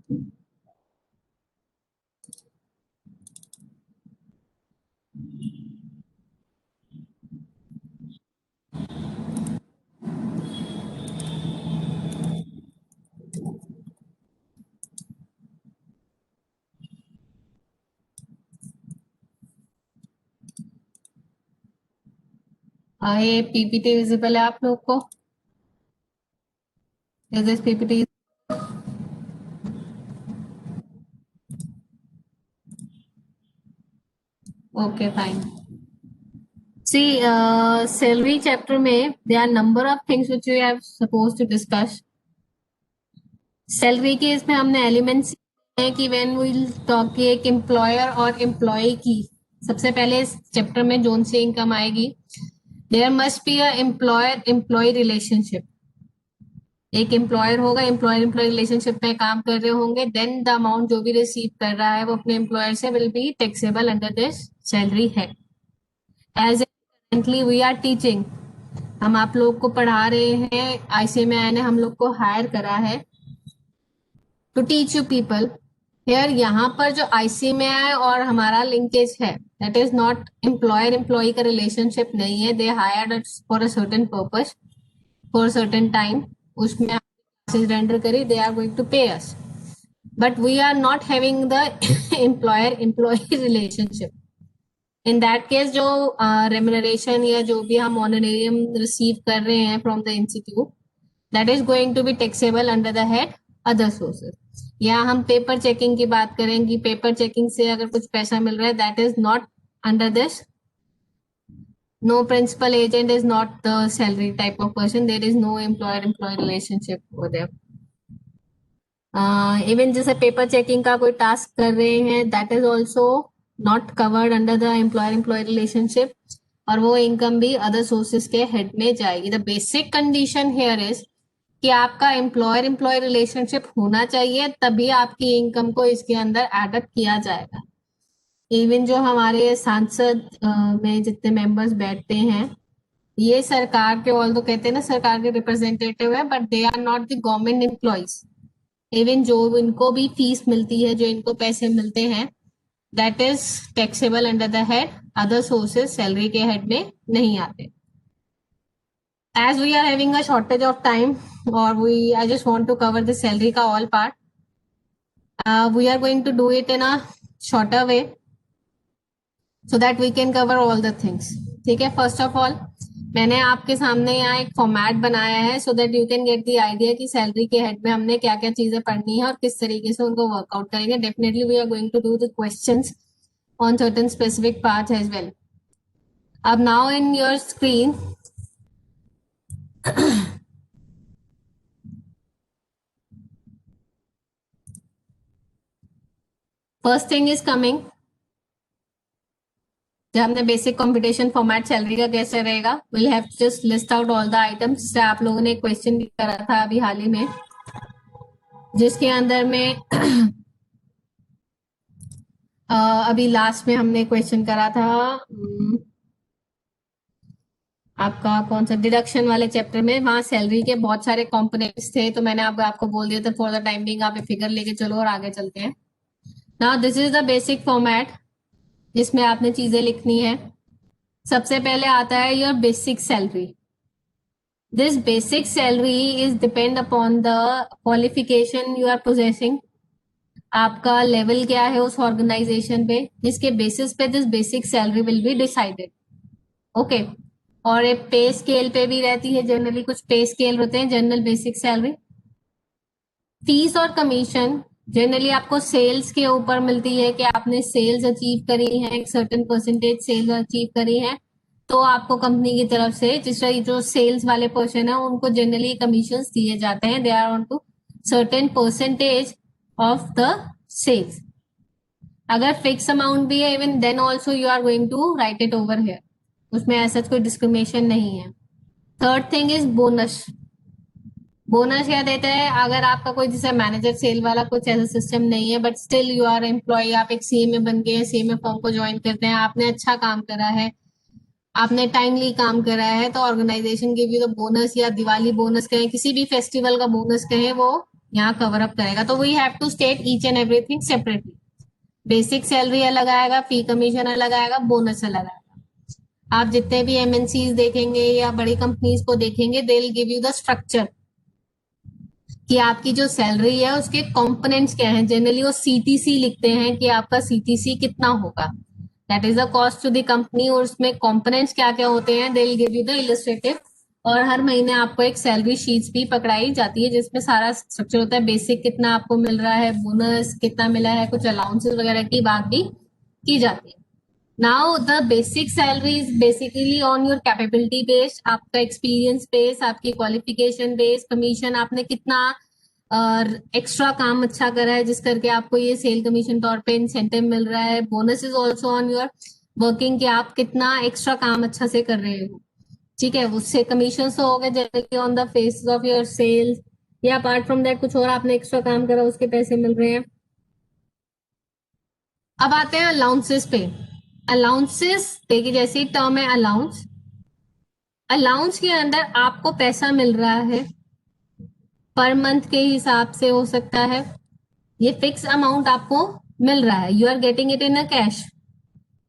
ये PPT visible है आप लोग को? Is this PPT? Okay fine. See, salary chapter में there are number of things which we have suppose to discuss. Salary के इसमें हमने एलिमेंट्स है कि व्हेन वी विल टॉक कि एक एम्प्लॉयर और एम्प्लॉय की, सबसे पहले इस चैप्टर में जोन से इनकम आएगी, there must be a employer employ relationship. एक एम्प्लॉयर होगा, एम्प्लॉयर एम्प्लॉय रिलेशनशिप में काम कर रहे होंगे, देन द अमाउंट जो भी रिसीव कर रहा है वो अपने एम्प्लॉयर से will be taxable under this salary है। As currently we are teaching, हम आप लोग को पढ़ा रहे हैं, आईसीएमआई ने हम लोग को हायर करा है to teach you people here. यहाँ पर जो आईसीएमआई और हमारा लिंकेज है, that is not employer employ का रिलेशनशिप नहीं है। They hired for a certain purpose for certain time, उसमें क्लासेस रेंडर करी, they are going to pay us, but we are not having the employer employ relationship. In that case जो remuneration या जो भी हम honorarium receive कर रहे हैं from the institute, that is going to be taxable under the head other sources. या हम पेपर चेकिंग की बात करें कि पेपर चेकिंग से अगर कुछ पैसा मिल रहा है, that is not under this. No principal agent is not the salary type of person. There is no employer-employee relationship over there. Even जैसे पेपर चेकिंग का कोई टास्क कर रहे हैं, that is also not covered under the employer employ relationship, और वो income भी other sources के हेड में जाएगी। The basic condition here is कि आपका एम्प्लॉयर एम्प्लॉय रिलेशनशिप होना चाहिए, तभी आपकी इनकम को इसके अंदर एडअप किया जाएगा। इवन जो हमारे सांसद में जितने मेंबर्स बैठते हैं, ये सरकार के, ऑल तो कहते हैं ना सरकार के रिप्रेजेंटेटिव है, but they are not the government employees. Even जो इनको भी फीस मिलती है, जो इनको पैसे मिलते हैं, that is taxable under the head other sources, salary के हेड में नहीं आते। As we are having a shortage of time, और we I just want to cover the salary का all part, we are going to do it in a shorter way so that we can cover all the things. ठीक है, first of all मैंने आपके सामने यहाँ एक format बनाया है so that you can get the idea कि सैलरी के हेड में हमने क्या क्या चीजें पढ़नी है और किस तरीके से उनको वर्कआउट करेंगे. Definitely we are going to do the questions on certain specific parts as well. अब now in your screen first thing is coming, जब हमने बेसिक कंप्यूटेशन फॉर्मेट सैलरी का कैसे रहेगा, will have to just list out all the items, जिससे आप लोगों ने एक क्वेश्चन भी करा था अभी हाल ही में, जिसके अंदर में अभी लास्ट में हमने क्वेश्चन करा था आपका कौन सा, डिडक्शन वाले चैप्टर में, वहां सैलरी के बहुत सारे कंपोनेंट्स थे, तो मैंने आपको बोल दिया था फॉर द टाइम बिंग आप फिगर लेके चलो और आगे चलते हैं. Now this is the basic format जिसमें आपने चीजें लिखनी है. सबसे पहले आता है your basic salary. This basic salary is depend upon the qualification you are possessing. आपका लेवल क्या है उस ऑर्गेनाइजेशन पे, जिसके बेसिस पे this basic salary will be decided. Okay, और एक पे स्केल पे भी रहती है जनरली, कुछ पे स्केल होते हैं, जनरल बेसिक सैलरी. फीस और कमीशन जनरली आपको सेल्स के ऊपर मिलती है कि आपने सेल्स अचीव करी है, एक सर्टेन परसेंटेज सेल्स अचीव करी है, तो आपको कंपनी की तरफ से जिस जो सेल्स वाले पर्सन है उनको जनरली कमीशन दिए जाते हैं. They are on to certain percentage of the sales. अगर फिक्स अमाउंट भी है even then also you are going to write it over here, उसमें ऐसा कोई डिस्क्रिमिनेशन नहीं है. Third thing is bonus. Bonus क्या देते हैं, अगर आपका कोई जैसे मैनेजर सेल वाला कुछ ऐसा सिस्टम नहीं है, but still you are employee, आप एक सीएमए बन गए, सीएमए फॉर्म को ज्वाइन करते हैं, आपने अच्छा काम करा है, आपने टाइमली काम करा है, तो organisation give you the bonus, या दिवाली बोनस कहें, किसी भी फेस्टिवल का बोनस कहें, वो यहाँ कवर अप करेगा। तो we have to state each and everything separately. Basic salary अलग आएगा, फी कमीशन अलग आएगा, बोनस अलग आएगा। आप जितने भी एमएनसीज देखेंगे या बड़ी कंपनीज को देखेंगे, दे will give you the structure कि आपकी जो सैलरी है उसके कंपोनेंट्स क्या हैं। जनरली वो सीटीसी लिखते हैं कि आपका सीटीसी कितना होगा, that is the cost to the company, और उसमें कंपोनेंट्स क्या क्या होते हैं, they will give you the illustrative. और हर महीने आपको एक सैलरी शीट्स भी पकड़ाई जाती है जिसमें सारा स्ट्रक्चर होता है, बेसिक कितना आपको मिल रहा है, बोनस कितना मिला है, कुछ अलाउंसेस वगैरह की बात भी की जाती है। Now the basic salary is basically on your capability based, आपका एक्सपीरियंस बेस्ड, आपकी क्वालिफिकेशन बेस्ड, कमीशन आपने कितना एक्स्ट्रा काम अच्छा करा है जिस करके आपको ये सेल कमीशन तौर पे इंसेंटिव मिल रहा है। Bonus is also on your working, कि आप कितना एक्स्ट्रा काम अच्छा से कर रहे हो, ठीक है। उससे कमीशन तो हो गए generally on the face of your sales, या अपार्ट फ्रॉम दैट कुछ और आपने एक्स्ट्रा काम करा उसके पैसे मिल रहे हैं। अब आते हैं अलाउंसेस पे। अलाउंसेस देखिए, जैसी टर्म है अलाउंस, अलाउंस के अंदर आपको पैसा मिल रहा है पर मंथ के हिसाब से हो सकता है, ये फिक्स अमाउंट आपको मिल रहा है, you are getting it in a cash,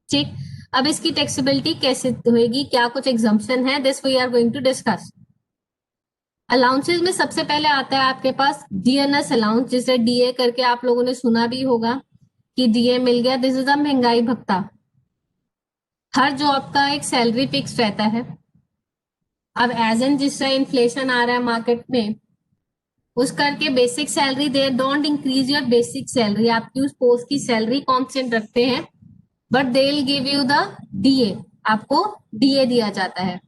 ठीक। अब इसकी टैक्सेबिलिटी कैसे होगी, क्या कुछ एग्जम्पशन है, this we are going to discuss. Allowances में सबसे पहले आता है आपके पास डीएनएस अलाउंस, जिसे डीए करके आप लोगों ने सुना भी होगा कि डीए मिल गया, दिस इज अ महंगाई भत्ता। हर जॉब का एक सैलरी फिक्स रहता है। अब एज एन जिस तरह इन्फ्लेशन आ रहा है मार्केट में, उस करके basic salary they don't increase your basic salary, आपकी उस पोस्ट की सैलरी कांस्टेंट रखते हैं, but they will give you the DA, आपको डीए दिया जाता है।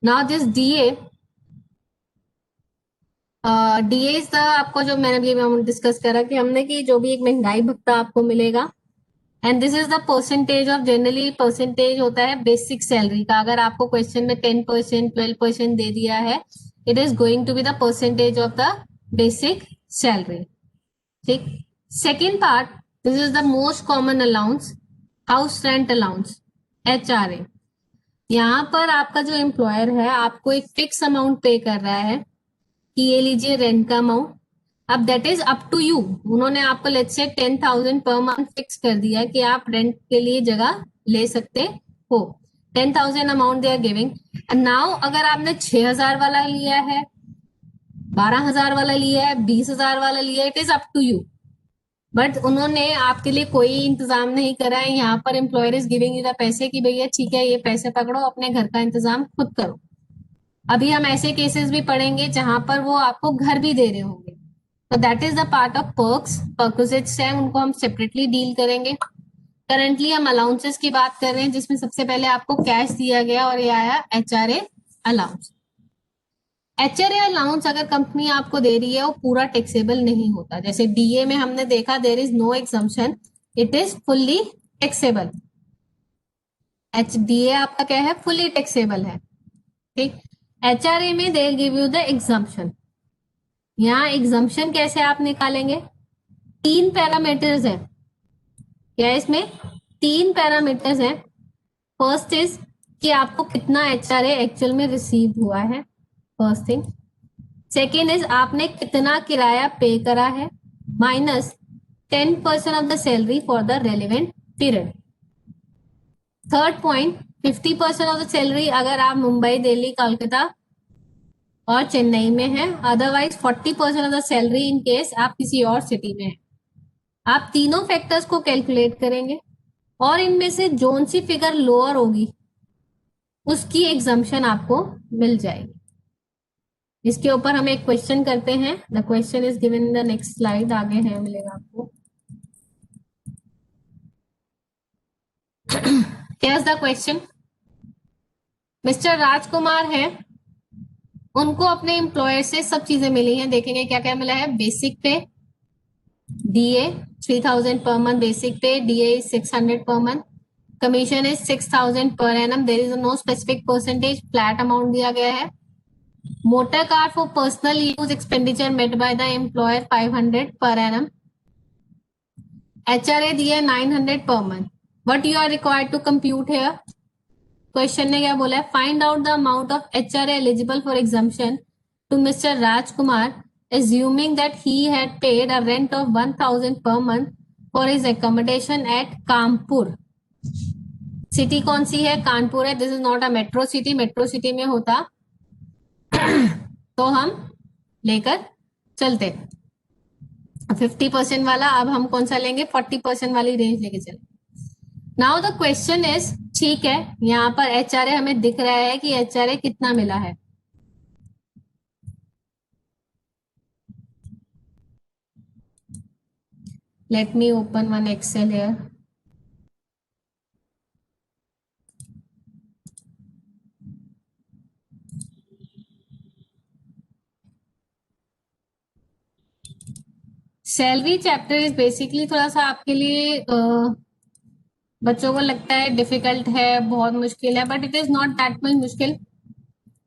Now this DA, DA is the, आपको जो मैंने भी डिस्कस करा कि हमने कि जो भी एक महंगाई भत्ता आपको मिलेगा, and this is the percentage of, generally percentage होता है बेसिक सैलरी का। अगर आपको क्वेश्चन में 10%, 12% दे दिया है, it is going to be the percentage of the basic salary, ठीक। Second part, this is the most common allowance, house rent allowance, HRA। यहाँ पर आपका जो एम्प्लॉयर है आपको एक फिक्स अमाउंट पे कर रहा है कि ये लीजिए रेंट का अमाउंट। अब that is up to you, उन्होंने आपको let's say 10,000 per month fix कर दिया कि आप रेंट के लिए जगह ले सकते हो, 10,000 amount they are giving. Now अगर आपने 6,000 वाला लिया है, 12,000 वाला लिया है, 20,000 वाला लिया है, it is up to you, but उन्होंने आपके लिए कोई इंतजाम नहीं करा है। यहाँ per employer is giving you the पैसे कि भैया ठीक है ये पैसे पकड़ो, अपने घर का इंतजाम खुद करो। अभी हम ऐसे केसेस भी पढ़ेंगे जहां पर वो आपको घर भी दे रहे होंगे, तो that is the part of perks, perquisites है, उनको हम सेपरेटली डील करेंगे। करंटली हम अलाउंसेस की बात कर रहे हैं जिसमें सबसे पहले आपको कैश दिया गया और ये आया HRA अलाउंस। HRA अलाउंस अगर कंपनी आपको दे रही है वो पूरा टैक्सेबल नहीं होता, जैसे डीए में हमने देखा there is no exemption, it is fully taxable. HDA आपका क्या है, फुल्ली टैक्सेबल है, ठीक। HRA में they give you the exemption. यहाँ एग्जम्पशन कैसे आप निकालेंगे, 3 पैरामीटर्स है, क्या है इसमें 3 पैरामीटर्स है। फर्स्ट इज कि आपको कितना HRA एक्चुअल में रिसीव हुआ है, फर्स्ट थिंग। सेकेंड इज आपने कितना किराया पे करा है, minus 10% of the salary for the relevant period. Third point, 50% of the salary अगर आप मुंबई, दिल्ली, कोलकाता और चेन्नई में है, otherwise 40% of the salary in case आप किसी और सिटी में है। आप तीनों फैक्टर्स को कैलकुलेट करेंगे और इनमें से जोन सी फिगर लोअर होगी उसकी एग्जम्पशन आपको मिल जाएगी। इसके ऊपर हम एक क्वेश्चन करते हैं, the question is given in the next slide, आगे है मिलेगा आपको। Here's the क्वेश्चन, मिस्टर राजकुमार है, उनको अपने एम्प्लॉयर से सब चीजें मिली हैं, देखेंगे क्या क्या मिला है। बेसिक पे DA 3,000 पर मंथ, बेसिक पे DA is 600 per month, commission is 6,000 पर annum, there is no specific percentage, flat amount दिया गया है। Motor car for personal use expenditure met by the employer 500 पर एनम, HRA दिया 900 per month. What you are required to compute here? Question ने क्या बोला है, find out the amount of HRA eligible for exemption to mister Rajkumar assuming that he had paid a rent of 1000 per month for his accommodation at Kanpur. City कौन सी है, कानपुर है। This is not a metro city, metro city में होता तो हम लेकर चलते 50% वाला। अब हम कौन सा लेंगे, 40% वाली रेंज लेके चले। नाउ द क्वेश्चन इज, ठीक है यहाँ पर एचआरए हमें दिख रहा है कि एचआरए कितना मिला है। Let me open one Excel here. Salary chapter is basically थोड़ा सा आपके लिए बच्चों को लगता है डिफिकल्ट है, बहुत मुश्किल है, but it is not that much मुश्किल।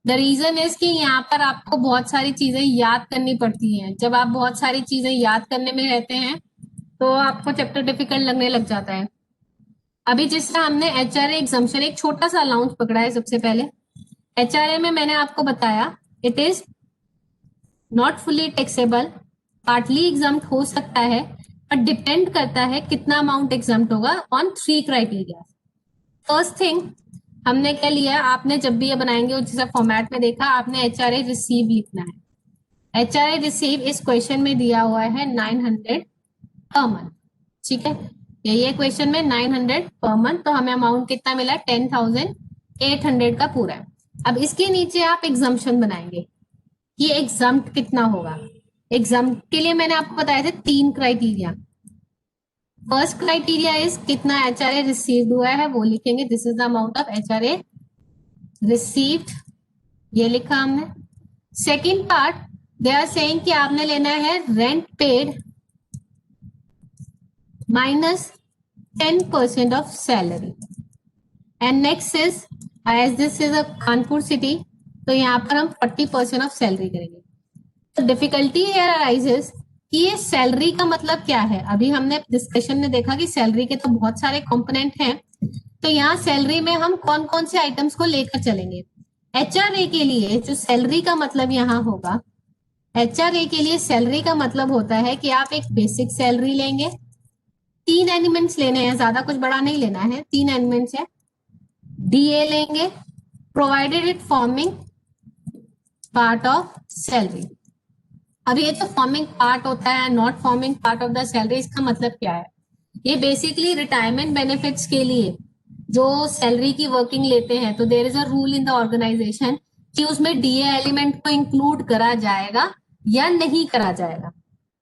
द रीजन इज कि यहाँ पर आपको बहुत सारी चीजें याद करनी पड़ती हैं। जब आप बहुत सारी चीजें याद करने में रहते हैं तो आपको चैप्टर डिफिकल्ट लगने लग जाता है। अभी जिस तरह हमने एचआरए एग्जाम्पशन एक छोटा सा अलाउंस पकड़ा है, सबसे पहले एचआरए में मैंने आपको बताया it is not fully taxable, partly exempt हो सकता है, पर डिपेंड करता है कितना अमाउंट एग्जाम्प्ट होगा ऑन 3 क्राइटेरिया। फर्स्ट थिंग हमने क्या लिया, आपने जब भी ये बनाएंगे और जैसा फॉर्मेट में देखा, आपने एचआरए रिसीव लिखना है। एचआरए रिसीव इस क्वेश्चन में दिया हुआ है 900 पर मंथ, ठीक है। ये क्वेश्चन में 900 पर मंथ, तो हमें अमाउंट कितना मिला, 10,800 का पूरा है। अब इसके नीचे आप एग्जाम्पशन बनाएंगे कि एग्जाम्प्ट कितना होगा। एग्जाम्प्ट के लिए मैंने आपको बताया था 3 क्राइटेरिया। फर्स्ट क्राइटेरिया इज कितना एचआरए रिसीव्ड हुआ है, वो लिखेंगे, this is the amount of HRA received, ये लिखा हमने। Second part they are saying कि आपने लेना है rent paid minus 10% of salary. And next is as this is a Kanpur city, तो यहाँ पर हम 40% ऑफ सैलरी करेंगे। तो डिफिकल्टी हियर अराइजेस कि ये सैलरी का मतलब क्या है। अभी हमने डिस्कशन में देखा कि सैलरी के तो बहुत सारे कंपोनेंट हैं, तो यहाँ सैलरी में हम कौन कौन से आइटम्स को लेकर चलेंगे। एचआरए के लिए जो सैलरी का मतलब यहाँ होगा, एचआरए के लिए सैलरी का मतलब होता है कि आप एक बेसिक सैलरी लेंगे, 3 एलिमेंट्स लेने हैं, ज्यादा कुछ बड़ा नहीं लेना है, 3 एलिमेंट्स है। डीए लेंगे provided it forming part of salary. अब ये जो फॉर्मिंग पार्ट होता है, not forming part of the salary, इसका मतलब क्या है, ये बेसिकली रिटायरमेंट बेनिफिट्स के लिए जो सैलरी की वर्किंग लेते हैं, तो there is a rule in the organisation कि उसमें डीए एलिमेंट को इंक्लूड करा जाएगा या नहीं करा जाएगा।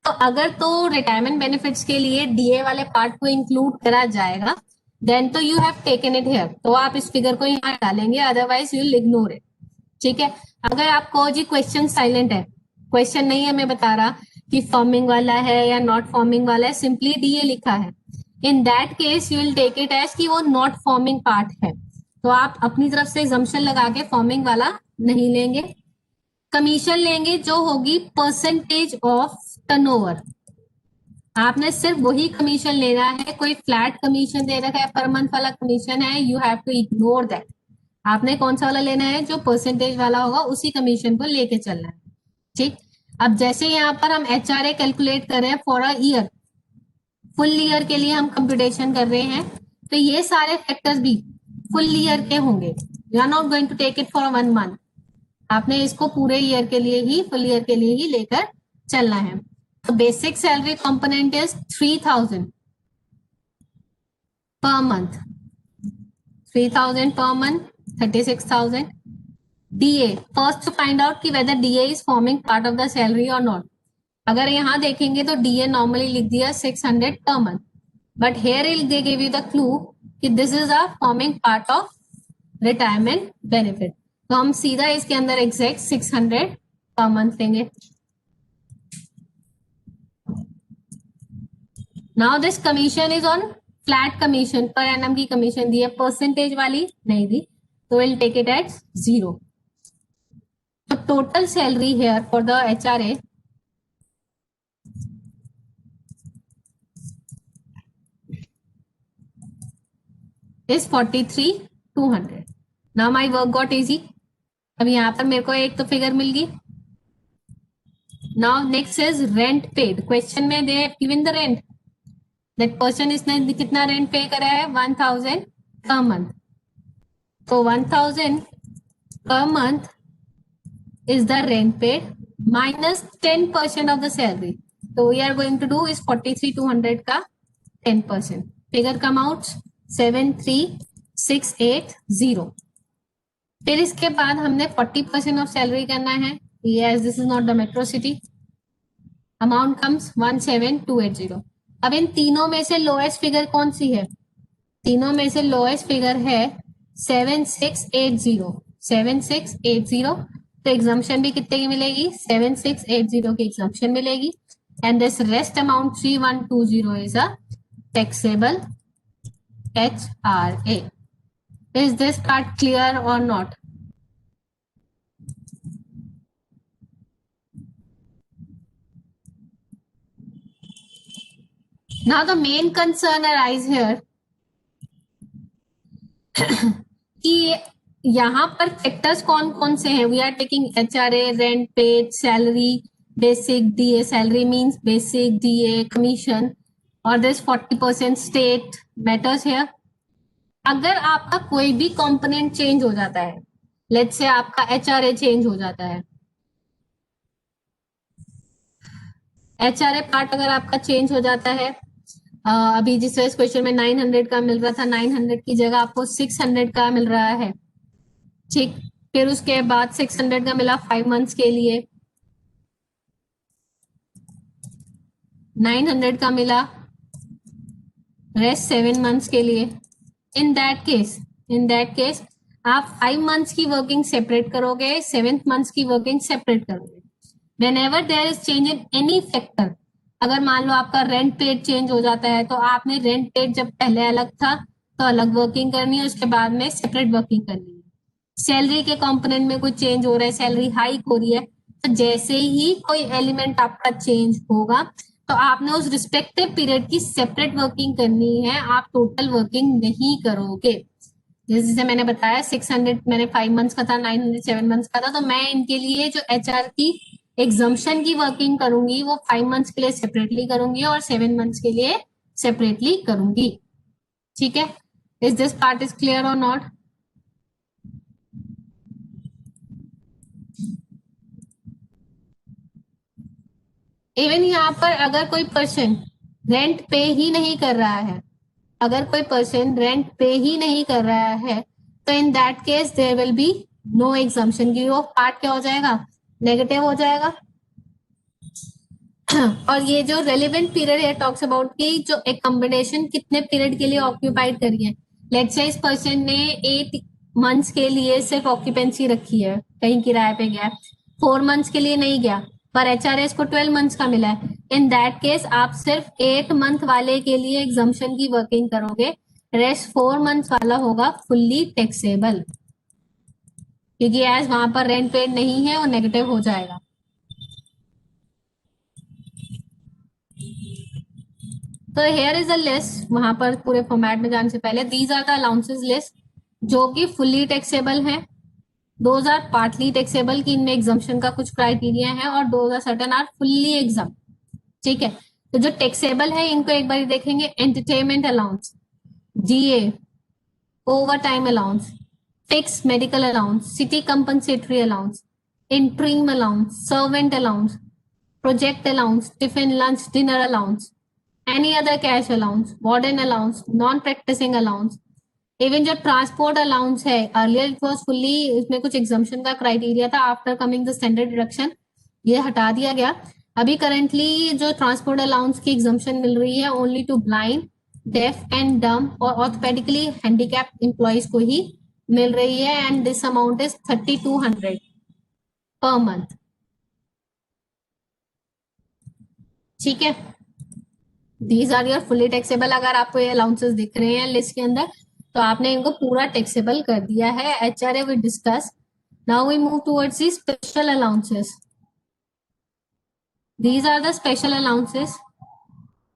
तो अगर तो रिटायरमेंट बेनिफिट्स के लिए डीए वाले पार्ट को इंक्लूड करा जाएगा, देन तो you have taken it here, तो आप इस फिगर को यहाँ डालेंगे, otherwise you will ignore it, ठीक है। अगर आपको जी क्वेश्चन साइलेंट है, क्वेश्चन नहीं है, मैं बता रहा कि फॉर्मिंग वाला है या नॉट फॉर्मिंग वाला है, सिंपली डीए लिखा है, in that case you will take it as कि वो नॉट फॉर्मिंग पार्ट है, तो आप अपनी तरफ से एग्जम्पशन लगा के फॉर्मिंग वाला नहीं लेंगे। कमीशन लेंगे जो होगी परसेंटेज ऑफ टर्नओवर, आपने सिर्फ वही कमीशन लेना है, कोई फ्लैट कमीशन दे रखा है पर मंथ वाला कमीशन है, you have to ignore that. आपने कौन सा वाला लेना है, जो परसेंटेज वाला होगा उसी कमीशन को लेके चलना है, ठीक। अब जैसे यहाँ पर हम एचआरए कैलकुलेट कर रहे हैं for a year, full year के लिए हम कंप्यूटेशन कर रहे हैं, तो ये सारे फैक्टर्स भी फुल ईयर के होंगे, you are not going to take it for 1 month, आपने इसको पूरे ईयर के लिए ही, फुल ईयर के लिए ही लेकर चलना है। तो basic salary component is 3000 per month, 3000 per month, 36,000. DA, first to find out कि whether DA is forming part of the salary or not. अगर यहाँ देखेंगे तो DA normally लिख दिया 600 per month, but here they give you the clue कि this is a forming part of retirement benefit. तो हम सीधा इसके अंदर exact 600 per month लेंगे। Now this commission is on flat commission, per annum की कमीशन दी है, परसेंटेज वाली नहीं दी, तो विल टेक इट एट 0। तो total salary here for the HRA is 43,200। Now my work got easy. अब यहाँ पर मेरे को एक तो फिगर मिल गई। Now next is rent paid. Question में they given the rent, that person इसने कितना रेंट पे करा है, 1000 पर मंथ। तो 1000 per month is the rent paid minus 10% of the salary. So we are going to do is 43,200 का 10%. Figure come out 73,680. फिर इसके बाद हमने 40% ऑफ सैलरी करना है। Yes, this is not the metro city. Amount comes 17,280. अब इन तीनों में से लोएस्ट फिगर कौन सी है? तीनों में से लोएस्ट फिगर है 7680। 7680। तो एग्जाम्शन भी कितने की मिलेगी? 7680 की एग्जाम्शन मिलेगी। And this rest amount 3120 is a taxable HRA. Is this part clear or not? Now the main concern arise here कि यहाँ पर फैक्टर्स कौन कौन से हैं? We are taking HRA, rent paid, salary, basic DA, salary means basic DA, commission, और this 40% state matters here. अगर आपका कोई भी कंपोनेंट चेंज हो जाता है, लेट्स से आपका HRA चेंज हो जाता है, HRA पार्ट अगर आपका चेंज हो जाता है, अभी जिस क्वेश्चन में 900 का मिल रहा था, 900 की जगह आपको 600 का मिल रहा है, ठीक। फिर उसके बाद 600 का मिला 5 मंथ्स के लिए, 900 का मिला रेस्ट 7 मंथ्स के लिए। इन दैट केस आप 5 मंथ्स की वर्किंग सेपरेट करोगे, 7 मंथ्स की वर्किंग सेपरेट करोगे। Whenever there is change in any factor, अगर मान लो आपका रेंट पेड चेंज हो जाता है, तो आपने रेंट पेड जब पहले अलग था तो अलग वर्किंग करनी है, उसके बाद में सेपरेट वर्किंग करनी है। सैलरी के कंपोनेंट में कोई चेंज हो रहा है, सैलरी हाइक हो रही है, तो जैसे ही कोई एलिमेंट आपका चेंज होगा तो आपने उस रिस्पेक्टिव पीरियड की सेपरेट वर्किंग करनी है, आप टोटल वर्किंग नहीं करोगे। जैसे मैंने बताया 600 मैंने 5 मंथ्स का था, 900 7 मंथ्स का था, तो मैं इनके लिए जो HR की एग्जाम्शन की वर्किंग करूंगी वो 5 मंथ्स के लिए सेपरेटली करूंगी और 7 मंथ्स के लिए सेपरेटली करूंगी। ठीक है, is this part is clear और नॉट? इवन यहाँ पर अगर कोई पर्सन रेंट पे ही नहीं कर रहा है, अगर कोई पर्सन रेंट पे ही नहीं कर रहा है, तो in that case there will be no exemption की, वो पार्ट क्या हो जाएगा? नेगेटिव हो जाएगा। और ये जो रेलिवेंट पीरियड है टॉक्स अबाउट की जो एक कॉम्बिनेशन कितने पीरियड के लिए ऑक्यूपाइड करी है। लेट्स से इस पर्सन ने 8 मंथ्स के लिए सिर्फ ऑक्यूपेंसी रखी है, कहीं किराए पे गया, 4 मंथ्स के लिए नहीं गया, पर HRS को 12 मंथ्स का मिला है। इन दैट केस आप सिर्फ 8 मंथ वाले के लिए एग्जाम्शन की वर्किंग करोगे, रेस्ट 4 मंथ्स वाला होगा फुल्ली टैक्सेबल, क्योंकि एज वहां पर रेंट पेड नहीं है और नेगेटिव हो जाएगा। तो हेयर इज अ लिस्ट, वहां पर पूरे फॉर्मेट में जाने से पहले these are the allowances list जो कि फुल्ली टैक्सेबल है, दोज आर पार्टली टैक्सेबल कि इनमें एग्जाम्पशन का कुछ क्राइटेरिया है, और those are certain are fully exempt. ठीक है, तो जो टैक्सेबल है इनको एक बार देखेंगे। Entertainment allowance, DA, over time allowance, fix medical allowance, city compensatory allowance, interim allowance, servant allowance, project allowance, tiffin lunch dinner allowance, any other cash allowance, warden allowance, non-practicing allowance, even जो transport allowance है, earlier it was fully, इसमें कुछ exemption का criteria था, after coming the standard deduction ये हटा दिया गया। अभी करंटली जो ट्रांसपोर्ट अलाउंस की एग्जाम्पशन मिल रही है only to blind, deaf and डम और ऑर्थोपेडिकली हैंडीकैप एम्प्लॉयज को ही मिल रही है, एंड दिस अमाउंट इज 3200 पर मंथ। ठीक है, these are your fully taxable. अगर आपको ये अलाउंसेस दिख रहे हैं लिस्ट के अंदर, तो आपने इनको पूरा टैक्सेबल कर दिया है। HRA we discuss, now we move towards the special allowances. These are the special allowances.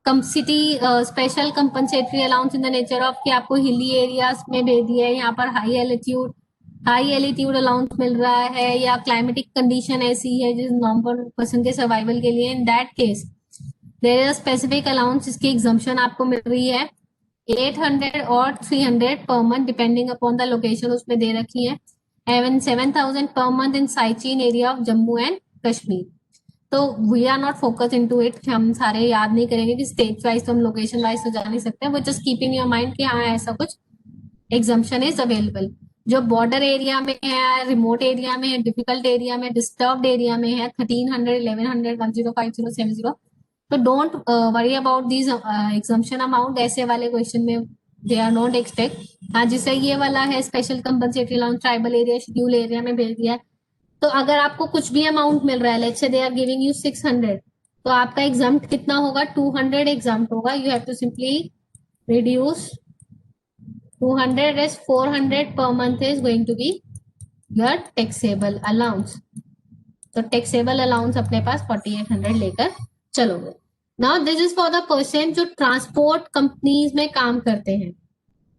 City special compensatory allowance in the nature of कि आपको हिली एरियाज में भेज दिया है, यहाँ पर high altitude high altitude allowance मिल रहा है, या क्लाइमेटिक कंडीशन ऐसी है जिस नॉर्मल पर्सन के सर्वाइवल के लिए, in that case there is a specific allowance, इसकी एग्जम्पशन आपको मिल रही है 800 और 300 पर month depending upon the location उसमें दे रखी है, even 7000 per month in Siachen area of Jammu and Kashmir. तो we are not focus in to it, हम सारे याद नहीं करेंगे कि स्टेट वाइज तो हम लोकेशन वाइज तो जा नहीं सकते, वो just keep in your mind कि हाँ ऐसा कुछ एग्जाम्पशन इज अवेलेबल। जो बॉर्डर एरिया में है, रिमोट एरिया में है, डिफिकल्ट एरिया में, डिस्टर्ब्ड एरिया में है, 1300, 1100, 1050, 70, तो don't worry about these exemption amount. ऐसे वाले क्वेश्चन में दे आर नॉट एक्सपेक्ट। हाँ, जिससे ये वाला है special compensatory allowance tribal area schedule area में भेज दिया है, तो अगर आपको कुछ भी अमाउंट मिल रहा है, let's say they are giving you 600, तो आपका एग्जाम्प्ट कितना होगा, 200 एग्जाम्प्ट होगा। You have to simply reduce 200 is 400 per month is going to be your taxable allowance। तो taxable allowance अपने पास 4800 लेकर चलोगे। Now this is for the person जो ट्रांसपोर्ट कंपनीज में काम करते हैं,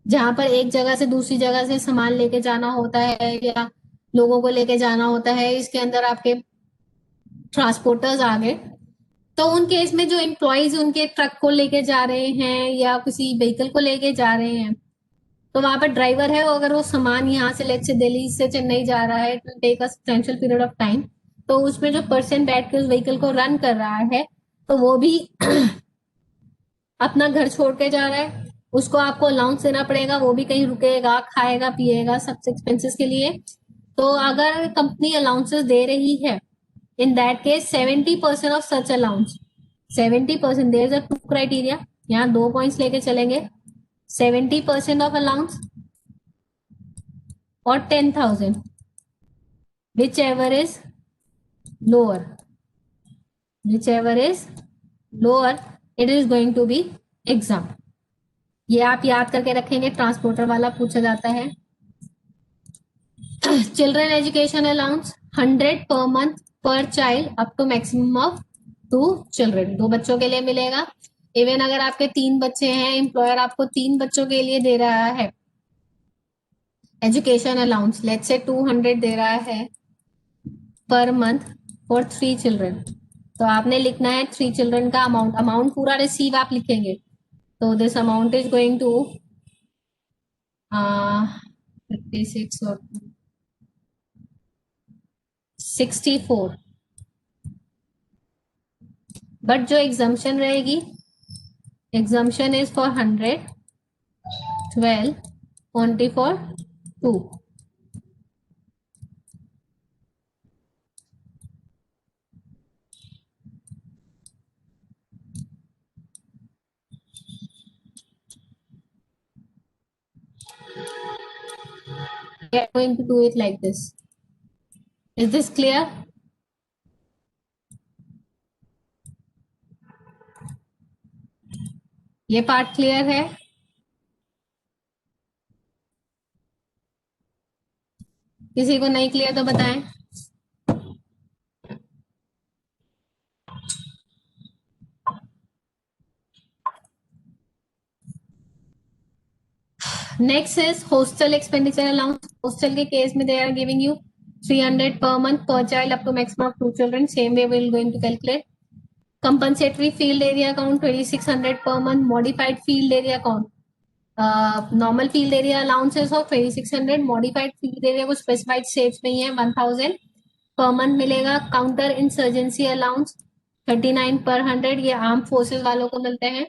जहां पर एक जगह से दूसरी जगह से सामान लेके जाना होता है या लोगों को लेके जाना होता है, इसके अंदर आपके ट्रांसपोर्टर्स आ गए। तो उन केस में जो एम्प्लॉयज उनके ट्रक को लेके जा रहे हैं या किसी व्हीकल को लेके जा रहे हैं, तो वहां पर ड्राइवर है, अगर वो सामान यहाँ से लेट से दिल्ली से चेन्नई जा रहा है, it will take a substantial period of time. तो उसमें जो पर्सन बैठ के उस व्हीकल को रन कर रहा है, तो वो भी अपना घर छोड़ के जा रहा है, उसको आपको अलाउंस देना पड़ेगा, वो भी कहीं रुकेगा, खाएगा पिएगा सब एक्सपेंसेस के लिए। तो अगर कंपनी अलाउंसेस दे रही है, in that case 70% of such allowance, 70%, there is a two criteria, यहाँ 2 पॉइंट्स लेके चलेंगे, 70% ऑफ अलाउंस और 10,000, whichever is lower, whichever is lower it is going to be exempt. ये आप याद करके रखेंगे, ट्रांसपोर्टर वाला पूछा जाता है। चिल्ड्रन एजुकेशन अलाउंस 100 पर मंथ पर child up to maximum of 2 children, 2 बच्चों के लिए मिलेगा। इवन अगर आपके 3 बच्चे हैं, एम्प्लॉयर आपको 3 बच्चों के लिए दे रहा है एजुकेशन अलाउंस, लेट्स से 200 दे रहा है पर मंथ फॉर 3 चिल्ड्रन, तो आपने लिखना है 3 चिल्ड्रन का अमाउंट, अमाउंट पूरा रिसीव आप लिखेंगे। तो this amount is going to 56 और 64, बट जो एग्जाम्पशन रहेगी, exemption is for 100, 12 only for 2। We are going to do it like this. Is this clear? ये पार्ट क्लियर है? किसी को नहीं क्लियर तो बताएं। Next is hostel expenditure allowance. Hostel के केस में they are giving you 300 per month per child up to maximum of 2 children. Same way we're going to calculate. Compensatory field area count 2600 per month. Modified field area count. Normal field area allowances of 2600. Modified field area को specified states में ही है 1000 per month मिलेगा। Counter insurgency allowance 39 per 100, ये arm forces वालों को मिलते हैं।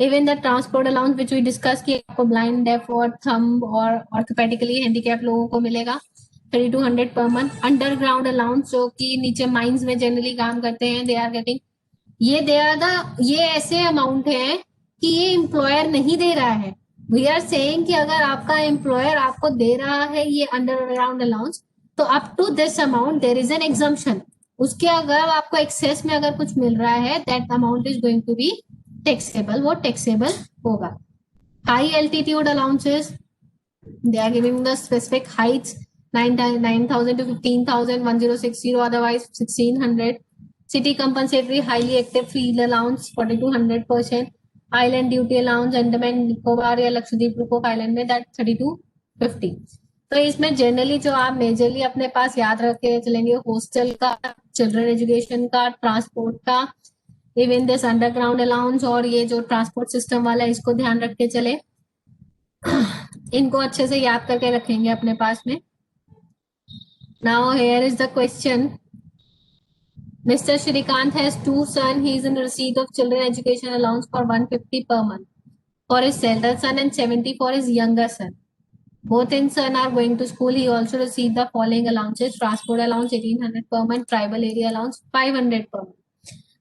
Even the transport allowance which we discuss किया, आपको ब्लाइंड, डेफ और थंब और ऑर्थोपेडिकली हैंडीकैप लोगों को मिलेगा 3200 पर मंथ। अंडरग्राउंड अलाउंस जो कि नीचे माइंस में जनरली काम करते हैं, दे आर गेटिंग, ये दे आर द, ये ऐसे अमाउंट है कि ये एम्प्लॉयर नहीं दे रहा है। वी आर सेइंग कि अगर आपका एम्प्लॉयर आपको दे रहा है ये अंडरग्राउंड अलाउंस, तो up to this amount there is an exemption. उसके अगर आपको एक्सेस में अगर कुछ मिल रहा है, that amount is going to be taxable, वो टैक्सेबल होगा। High altitude allowances, they are giving the specific heights 9,000 to 15,000, 1060, otherwise 1600. City compensatory highly active field allowance 4200%. Island duty allowance Andaman Nicobar या Lakshadweep group of island में that 3250। तो इसमें generally जो आप majorly अपने पास याद रख के चलेंगे, हॉस्टल का, चिल्ड्रन एजुकेशन का, ट्रांसपोर्ट का, इवन दिस अंडरग्राउंड अलाउंस, और ये जो ट्रांसपोर्ट सिस्टम वाला है इसको ध्यान रख के चले। इनको अच्छे से याद करके रखेंगे अपने पास में। Now here is the question. Mr. Shrikant has two sons. He is in receipt of children education allowance for 150 per month for his elder son and 70 for his younger son. Both in son are going to school. He also received the following allowances: transport allowance 1800 per month, tribal area allowance 500 per month.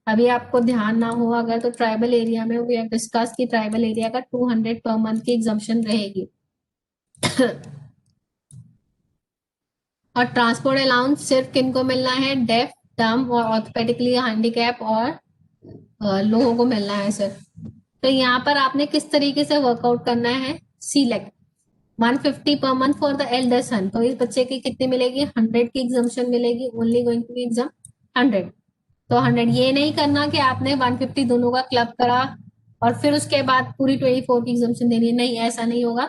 अभी आपको ध्यान ना हो अगर तो tribal area में we have discuss कि tribal area का 200 पर मंथ की एग्जम्पशन रहेगी। और ट्रांसपोर्ट अलाउंस सिर्फ किनको मिलना है? डेफ, डम और ऑर्थोपेडिकली हैंडीकैप और लोगों को मिलना है सर। तो यहाँ पर आपने किस तरीके से वर्कआउट करना है? Select 150 per month for the elder son. तो इस बच्चे की कितनी मिलेगी? 100 की एग्जम्पशन मिलेगी। Only going to be exempt 100। तो 100 ये नहीं करना कि आपने 150 दोनों का क्लब करा और फिर उसके बाद पूरी 24 की एग्जम्पशन देनी है, नहीं ऐसा नहीं होगा।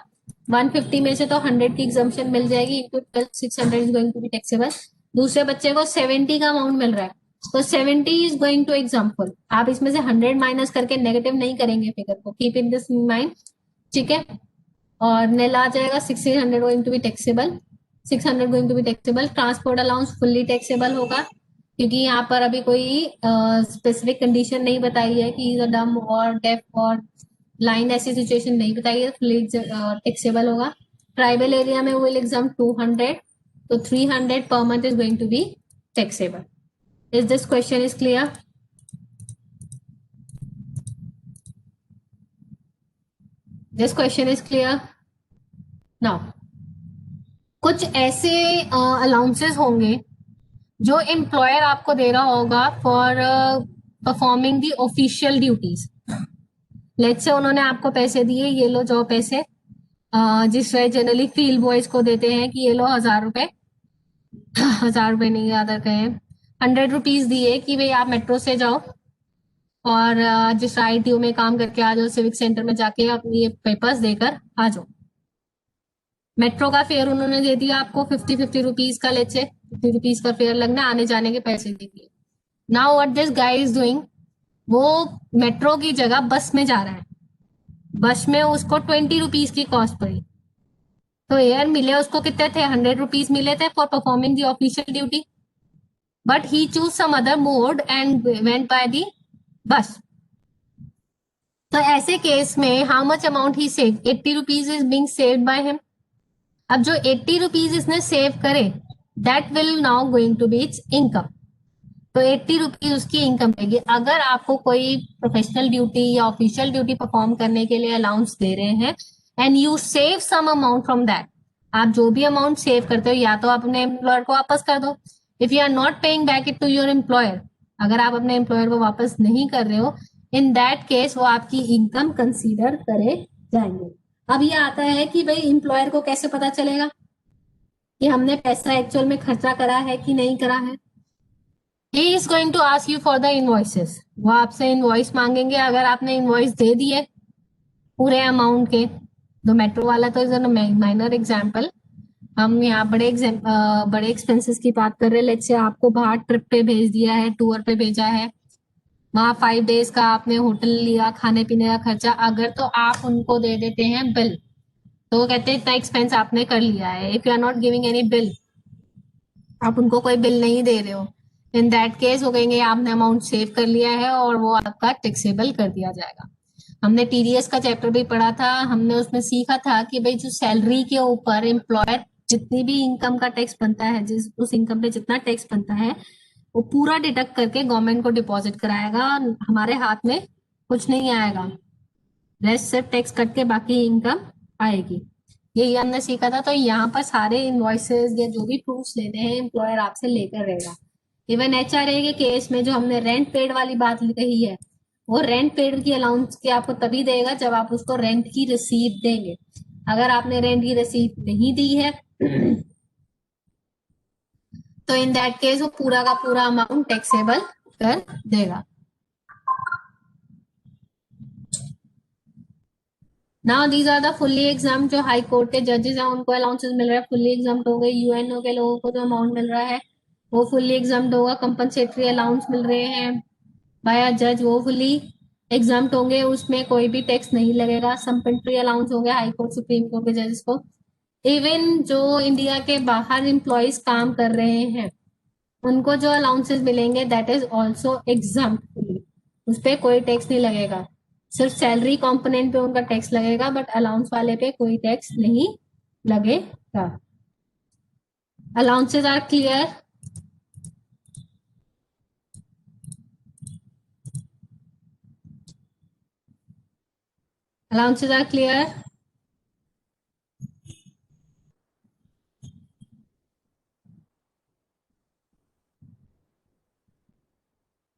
150 में से तो 100 की एग्जम्पशन मिल जाएगी, into 12 600 is going to be taxable. दूसरे बच्चे को 70 का अमाउंट मिल रहा है तो 70 इज गोइंग टू एग्जाम्पल। आप इसमें से 100 माइनस करके नेगेटिव नहीं करेंगे फिगर को, कीप इन दिस माइंड, ठीक है। और नेल आ जाएगा 1600 going to be taxable, 600 going to be taxable. Transport allowance fully taxable होगा क्योंकि यहाँ पर अभी कोई स्पेसिफिक कंडीशन नहीं बताई है कि डम और डेफ और लाइन ऐसी सिचुएशन नहीं बताई है, फुल्ली टैक्सेबल होगा। ट्राइबल एरिया में विल एग्जाम 200, तो 300 पर month is going to be taxable. Is this question is clear? This question is clear? Now कुछ ऐसे अलाउंसेस होंगे जो एम्प्लॉयर आपको दे रहा होगा for performing the official duties. Let's say उन्होंने आपको पैसे दिए, ये लो जाओ पैसे, जिस तरह जनरली फील्ड बॉयज को देते हैं कि ये लो 1000 रुपए, 1000 रुपए नहीं याद रखे, 100 रुपीज दिए कि भाई आप मेट्रो से जाओ और जिस ITO में काम करके आ जाओ, सिविक सेंटर में जाके अपनी ये पेपर्स देकर आ जाओ। मेट्रो का फेयर उन्होंने दे दिया आपको 50 रुपीज का, लेट्स से 50 रुपीज का फेयर लगना, आने जाने के पैसे दे दिए। Now what this guy is doing, वो मेट्रो की जगह बस में जा रहा है, बस में उसको 20 रुपीज की कॉस्ट पड़ी। तो एयर मिले उसको कितने थे? 100 रुपीज मिले थे for performing the official duty, but he choose some other mode and went by the bus. तो ऐसे केस में how much amount he save? 80 rupees is being saved by him. अब जो 80 रुपीज इसने सेव करे that will now going to be its income. तो 80 rupees उसकी इनकम रहेगी। अगर आपको कोई प्रोफेशनल ड्यूटी या ऑफिशियल ड्यूटी परफॉर्म करने के लिए अलाउंस दे रहे हैं and you save some amount from that, आप जो भी अमाउंट सेव करते हो या तो आप अपने एम्प्लॉयर को वापस कर दो, if you are not paying back it to your employer, अगर आप अपने एम्प्लॉयर को वापस नहीं कर रहे हो, इन दैट केस वो आपकी इनकम कंसीडर करे जाएंगे। अब ये आता है कि भाई एम्प्लॉयर को कैसे पता चलेगा कि हमने पैसा एक्चुअल में खर्चा करा है कि नहीं करा है? He is going to ask you for the invoices. वो आपसे इनवॉइस मांगेंगे। अगर आपने इनवॉइस दे दिए पूरे अमाउंट के, तो मेट्रो वाला तो इज अ माइनर एग्जांपल, हम यहाँ बड़े एक्सपेंसेस की बात कर रहे हैं। लेट्स से आपको बाहर ट्रिप पे भेज दिया है, टूर पे भेजा है, वहाँ 5 डेज का आपने होटल लिया, खाने पीने का खर्चा, अगर तो आप उनको दे देते हैं बिल, तो वो कहते हैं इतना एक्सपेंस आपने कर लिया है। If you are not giving any bill, आप उनको कोई बिल नहीं दे रहे हो, इन दैट केस वो कहेंगे आपने अमाउंट सेव कर लिया है और वो आपका टैक्सेबल कर दिया जाएगा। हमने TDS का चैप्टर भी पढ़ा था, हमने उसमें सीखा था कि भाई जो सैलरी के ऊपर एम्प्लॉयर जितनी भी इनकम का टैक्स बनता है, जिस उस इनकम पे जितना टैक्स बनता है वो पूरा डिडक्ट करके गवर्नमेंट को डिपॉजिट कराएगा, हमारे हाथ में कुछ नहीं आएगा, रेस्ट सिर्फ टैक्स कट के बाकी इनकम आएगी। यही हमने सीखा था। तो यहाँ पर सारे इनवॉइसेस या जो भी प्रूफ्स लेने हैं एम्प्लॉयर आपसे लेकर रहेगा। इवन HRA के केस में जो हमने रेंट पेड वाली बात कही है, वो रेंट पेड की अलाउंस की आपको तभी देगा जब आप उसको रेंट की रिसीट देंगे। अगर आपने रेंट की रिसीट नहीं दी है तो इन दैट केस वो पूरा का पूरा अमाउंट टैक्सेबल कर देगा। Now these are the fully exempt, जो हाई कोर्ट के जजेस हैं उनको अलाउंसेस मिल रहा है, फुल्ली एग्जाम्ड हो गए। यूएनओ के लोगों को जो अमाउंट मिल रहा है वो फुल्ली एग्जाम्ड होगा। कंपनसेटरी अलाउंस मिल रहे हैं बाय जज, वो फुल्ली एग्जाम्ड होंगे, उसमें कोई भी टैक्स नहीं लगेगा। सप्लीमेंट्री अलाउंस होंगे हाई कोर्ट सुप्रीम कोर्ट के जजेस को। इवन जो इंडिया के बाहर एम्प्लॉयज काम कर रहे हैं उनको जो अलाउंसेस मिलेंगे दैट इज ऑल्सो एग्जाम्ड, उस पर कोई टैक्स नहीं लगेगा। सिर्फ सैलरी कंपोनेंट पे उनका टैक्स लगेगा, बट अलाउंस वाले पे कोई टैक्स नहीं लगेगा। Allowances are clear? Allowances are clear?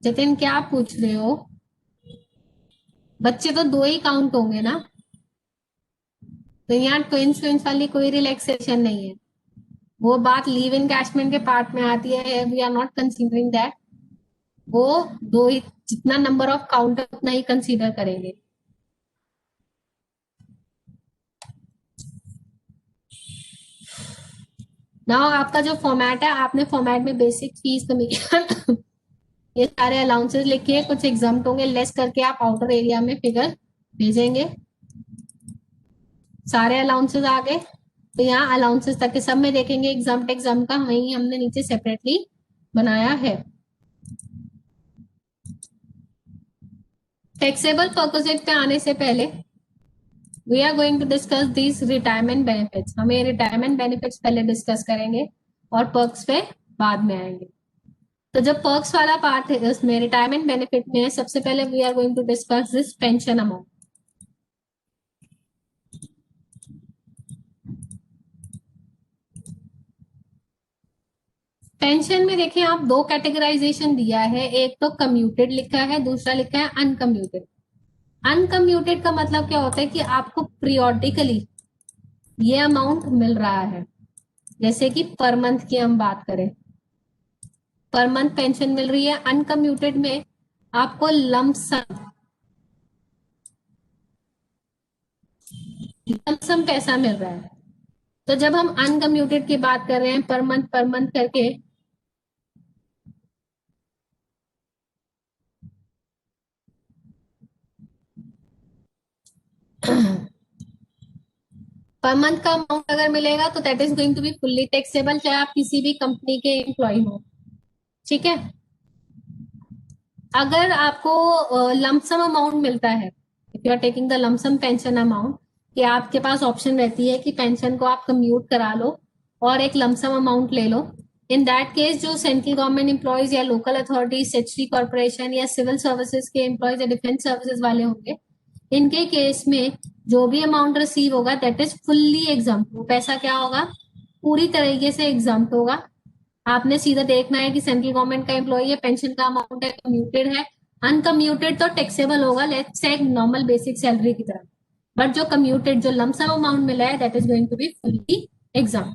Jatin क्या आप पूछ रहे हो? बच्चे तो दो ही काउंट होंगे ना, तो यहाँ ट्विंस ट्विंस वाली कोई रिलैक्सेशन नहीं है। वो बात लीव इनकैशमेंट के पार्ट में आती है, we are not considering that. वो दो ही, जितना नंबर ऑफ काउंट उतना ही कंसीडर करेंगे। ना आपका जो फॉर्मेट है, आपने फॉर्मेट में बेसिक फीस कमीशन ये सारे अलाउंसेस लिखिए, कुछ एग्जाम होंगे लेस करके आप आउटर एरिया में फिगर भेजेंगे। सारे अलाउंसेस आ गए, तो यहाँ अलाउंसेस तक के सब में देखेंगे एग्जाम का वही हमने नीचे सेपरेटली बनाया है। टैक्सेबल परकोजेट पे आने से पहले we are going to discuss this retirement benefits. हमें रिटायरमेंट बेनिफिट्स पहले डिस्कस करेंगे और पर्क्स पे बाद में आएंगे। तो जब पर्क्स वाला पार्ट है उसमें रिटायरमेंट बेनिफिट में सबसे पहले we are going to discuss this pension amount. Pension में देखिए आप दो कैटेगराइजेशन दिया है, एक तो कम्यूटेड लिखा है, दूसरा लिखा है अनकम्यूटेड। अनकम्यूटेड का मतलब क्या होता है कि आपको पीरियोडिकली ये अमाउंट मिल रहा है। जैसे कि पर मंथ की हम बात करें, पर मंथ पेंशन मिल रही है। अनकम्यूटेड में आपको लमसम पैसा मिल रहा है। तो जब हम अनकम्यूटेड की बात कर रहे हैं पर मंथ करके, पर मंथ का अमाउंट अगर मिलेगा तो that is going to be fully taxable, चाहे आप किसी भी कंपनी के एम्प्लॉय हो। ठीक है। अगर आपको लमसम अमाउंट मिलता है, if you are taking the lump sum pension amount, कि आपके पास ऑप्शन रहती है कि पेंशन को आप कम्यूट करा लो और एक लमसम अमाउंट ले लो। इन दैट केस जो सेंट्रल गवर्नमेंट एम्प्लॉयज या लोकल अथॉरिटीज, स्टेचुरी कॉर्पोरेशन या सिविल सर्विसेज के एम्प्लॉयज या डिफेंस सर्विसेज वाले होंगे, इनके केस में जो भी अमाउंट रिसीव होगा दैट इज फुल्ली एग्जाम। वो पैसा क्या होगा? पूरी तरीके से एग्जाम होगा। आपने सीधा देखना है कि सेंट्रल गवर्नमेंट का एम्प्लॉय है, पेंशन का अमाउंट है, कम्यूटेड है। अनकम्यूटेड तो टैक्सेबल होगा, let's say normal basic salary की तरह। बट जो कम्यूटेड, जो लमसम अमाउंट मिला है that is going to be fully exempt.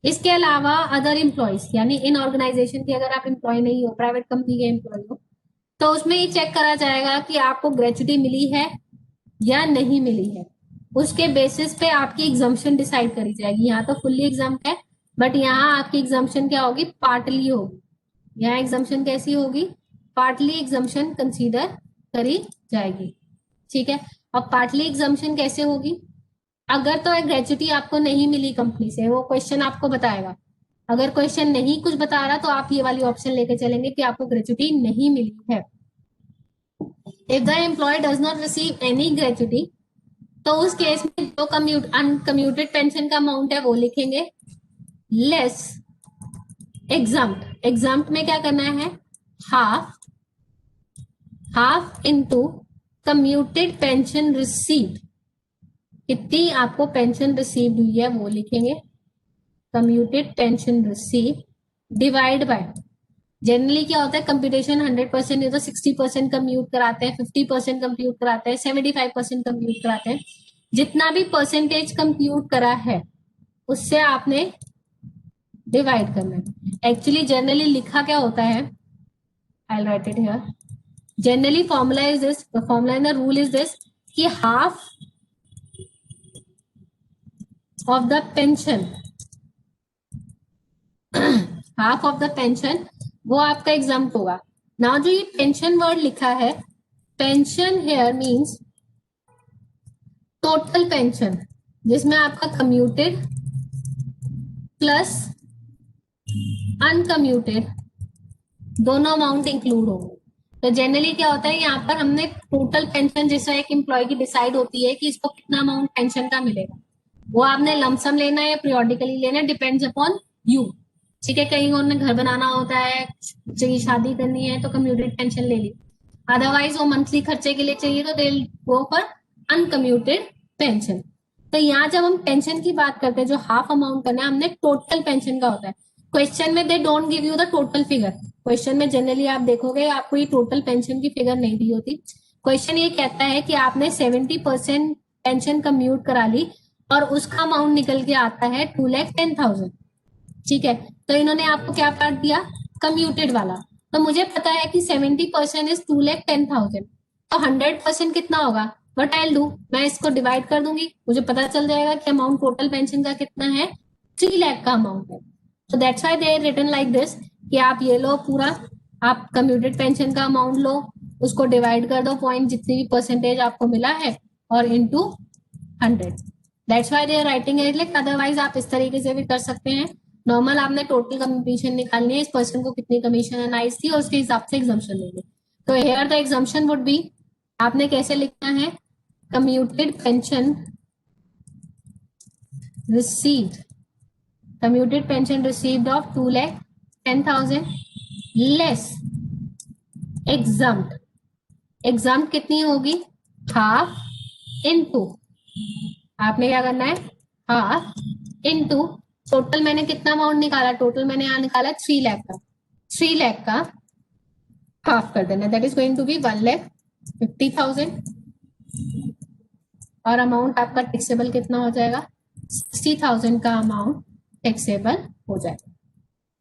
इसके अलावा अदर एम्प्लॉयज, यानी इन ऑर्गेनाइजेशन की अगर आप एम्प्लॉय नहीं हो, प्राइवेट कंपनी के एम्प्लॉय हो, तो उसमें ये चेक करा जाएगा कि आपको ग्रेचुटी मिली है या नहीं मिली है। उसके बेसिस पे आपकी एग्जाम्शन डिसाइड करी जाएगी। यहाँ तो फुल्ली एग्जाम है, बट यहाँ आपकी एग्जाम्शन क्या होगी? पार्टली होगी। यहाँ एग्जाम्शन कैसी होगी? पार्टली एग्जाम्शन कंसीडर करी जाएगी। ठीक है। अब पार्टली एग्जाम्शन कैसे होगी? अगर तो एक ग्रेचुटी आपको नहीं मिली कंपनी से, वो क्वेश्चन आपको बताएगा। अगर क्वेश्चन नहीं कुछ बता रहा तो आप ये वाली ऑप्शन लेके चलेंगे कि आपको ग्रेचुटी नहीं मिली है। If the employee does not receive any gratuity, तो उस केस में जो अनकम्यूटेड पेंशन का अमाउंट है वो लिखेंगे, लेस एग्जाम्प्ट। एग्जाम्प्ट में क्या करना है? Half, half into commuted pension received. कितनी आपको पेंशन रिसीव हुई है वो लिखेंगे, commuted pension receive divide by. Generally क्या होता है, कंप्यूटेशन 100% नहीं तो 60% कम्प्यूट कराते हैं, 50% कम्प्यूट कराते हैं, 75% कम्प्यूट कराते हैं। जितना भी परसेंटेज कंप्यूट करा है उससे आपने डिवाइड करना है। एक्चुअली जनरली लिखा क्या होता है, I write it here. Generally formula is this, the formula in the rule is this कि half of the pension, half of the pension वो आपका एग्जाम्प्ट होगा। नाउ जो ये पेंशन वर्ड लिखा है, pension here means total pension, जिसमें आपका कम्यूटेड प्लस अनकम्यूटेड दोनों अमाउंट इंक्लूड होंगे। तो जनरली क्या होता है, यहाँ पर हमने टोटल पेंशन जैसे एक एम्प्लॉय की डिसाइड होती है कि इसको कितना अमाउंट पेंशन का मिलेगा, वो आपने लमसम लेना है या पीरियोडिकली लेना है, डिपेंड्स अपॉन यू। ठीक है, कहीं और ने घर बनाना होता है, चाहिए शादी करनी है तो कम्यूटेड पेंशन ले ली, अदरवाइज वो मंथली खर्चे के लिए चाहिए तो दे गो फॉर अनकम्यूटेड पेंशन। तो यहाँ जब हम पेंशन की बात करते हैं, जो हाफ अमाउंट करना है हमने, टोटल पेंशन का होता है। क्वेश्चन में they don't give you the total figure, question में जनरली आप देखोगे आपको ये टोटल पेंशन की फिगर नहीं दी होती। क्वेश्चन ये कहता है कि आपने 70% पेंशन कम्यूट करा ली और उसका अमाउंट निकल के आता है 2,10,000। ठीक है, तो इन्होंने आपको क्या पार्ट दिया, कम्यूटेड वाला। तो मुझे पता है कि 70% इज 2,10,000, तो 100% कितना होगा, वट आई डू, मैं इसको डिवाइड कर दूंगी, मुझे पता चल जाएगा कि अमाउंट टोटल पेंशन का कितना है, 3 लाख का अमाउंट है। तो that's why they written like this कि आप ये लो पूरा, आप कम्यूटेड पेंशन का अमाउंट लो, उसको डिवाइड कर दो पॉइंट जितनी भी परसेंटेज आपको मिला है और into 100। That's why they are writing it like, otherwise आप इस तरीके से भी कर सकते हैं। नॉर्मल आपने टोटल कमीशन निकालनी है, इस पर्सन को कितनी कमीशन अनाइज थी और उसके हिसाब से एग्जाम्पशन लेंगे। तो here the exemption would be, आपने कैसे लिखना है, commuted pension received, commuted pension received of 2,10,000 less exempt, exempt कितनी होगी, हाफ इनटू, आपने क्या करना है, हाफ इनटू टोटल मैंने कितना अमाउंट निकाला, टोटल मैंने यहाँ निकाला 3 लाख का, 3 लाख का हाफ कर देना, that is going to be 1,50,000 और अमाउंट आपका टैक्सेबल कितना हो जाएगा, 60,000 का अमाउंट टैक्सेबल हो जाएगा।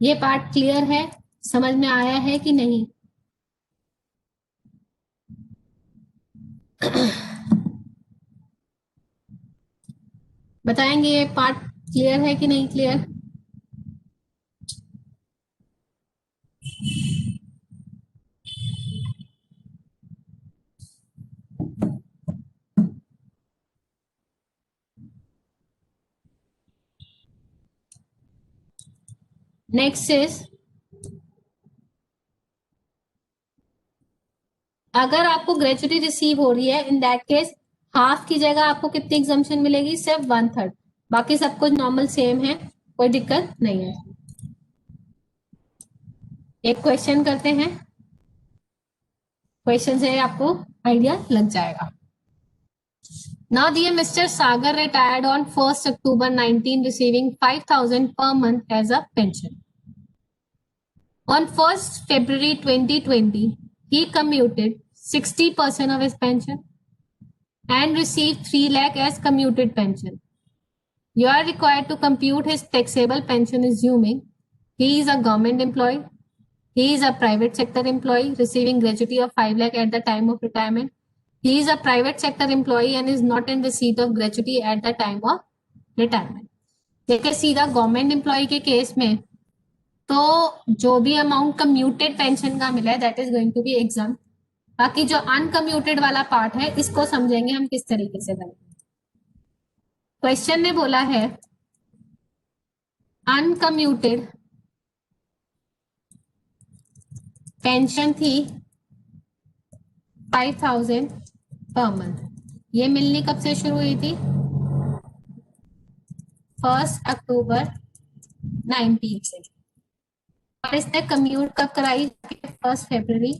ये पार्ट क्लियर है, समझ में आया है कि नहीं? बताएंगे ये पार्ट क्लियर है कि नहीं क्लियर? नेक्स्ट इज, अगर आपको ग्रेजुटी रिसीव हो रही है, इन दैट केस हाफ की जगह आपको कितनी एग्जाम्पशन मिलेगी, सिर्फ 1/3, बाकी सब कुछ नॉर्मल सेम है, कोई दिक्कत नहीं है। एक क्वेश्चन करते हैं, क्वेश्चन से आपको आइडिया लग जाएगा। Now, dear Mr. Sagar retired on 1st October 19, receiving 5,000 per month as a pension. On 1st February 2020, he commuted 60% of his pension and received 3 lakh as commuted pension. You are required to compute his taxable pension, assuming he is a government employee, he is a private sector employee receiving gratuity of 5 lakh at the time of retirement. He is a private sector employee and is not in receipt of gratuity at the time of retirement. देखिए सीधा government employ के case में तो जो भी amount commuted pension का मिला है that is going to be exempt. बाकी जो अनकम्यूटेड वाला पार्ट है इसको समझेंगे हम किस तरीके से करेंगे। क्वेश्चन ने बोला है अनकम्यूटेड पेंशन थी 5,000 पर मंथ, ये मिलनी कब से शुरू हुई थी, 1 अक्टूबर 19 से, और इसने कम्यूट कब कराई, 1 फरवरी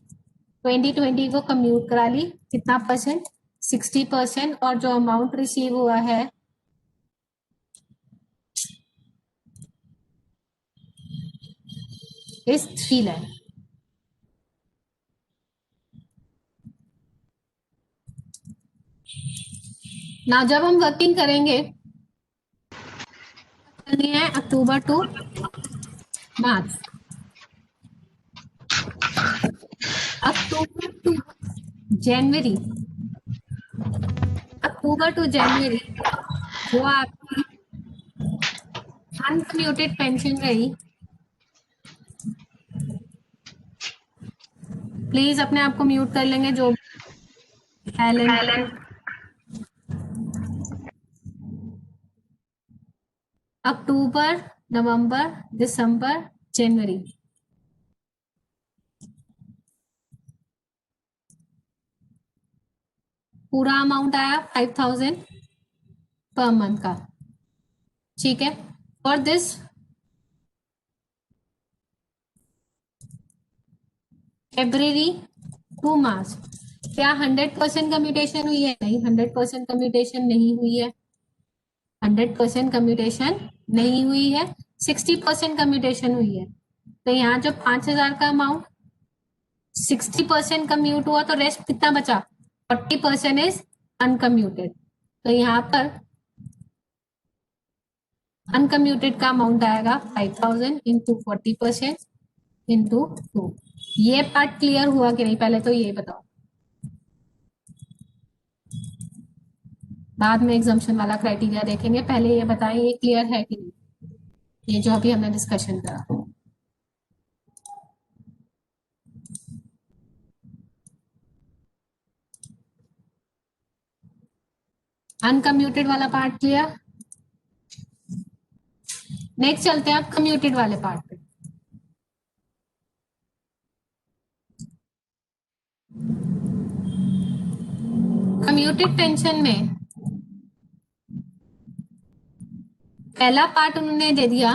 2020 को कम्यूट करा ली, कितना परसेंट, 60%, और जो अमाउंट रिसीव हुआ है इस 3 लाख। ना जब हम वर्किंग करेंगे करनी है October to March, October to January, October to January वो आपकी अनकम्यूटेड पेंशन रही, प्लीज अपने आप को म्यूट कर लेंगे जो टैलेंट। अक्टूबर, नवंबर, दिसंबर, जनवरी, पूरा अमाउंट आया 5000 पर मंथ का। ठीक है, और दिस फेब्रवरी टू मार्च, क्या 100% कम्यूटेशन हुई है? नहीं, 100% कम्यूटेशन नहीं हुई है। 100% कम्यूटेशन नहीं हुई है, 60% कम्यूटेशन हुई है। तो यहाँ जो 5000 का अमाउंट 60% कम्यूट हुआ, तो रेस्ट कितना बचा? 40% इज अनकम्यूटेड। तो यहाँ पर अनकम्यूटेड का अमाउंट आएगा 5000 इंटू 40% इंटू 2। ये पार्ट क्लियर हुआ कि नहीं, पहले तो ये बताओ, बाद में एग्जाम्पशन वाला क्राइटेरिया देखेंगे। पहले ये बताएं ये क्लियर है कि नहीं, ये जो अभी हमने डिस्कशन करा। अनकम्यूटेड वाला पार्ट क्लियर। नेक्स्ट चलते हैं आप कम्यूटेड वाले पार्ट पे। कम्यूटेड पेंशन में पहला पार्ट उन्होंने दे दिया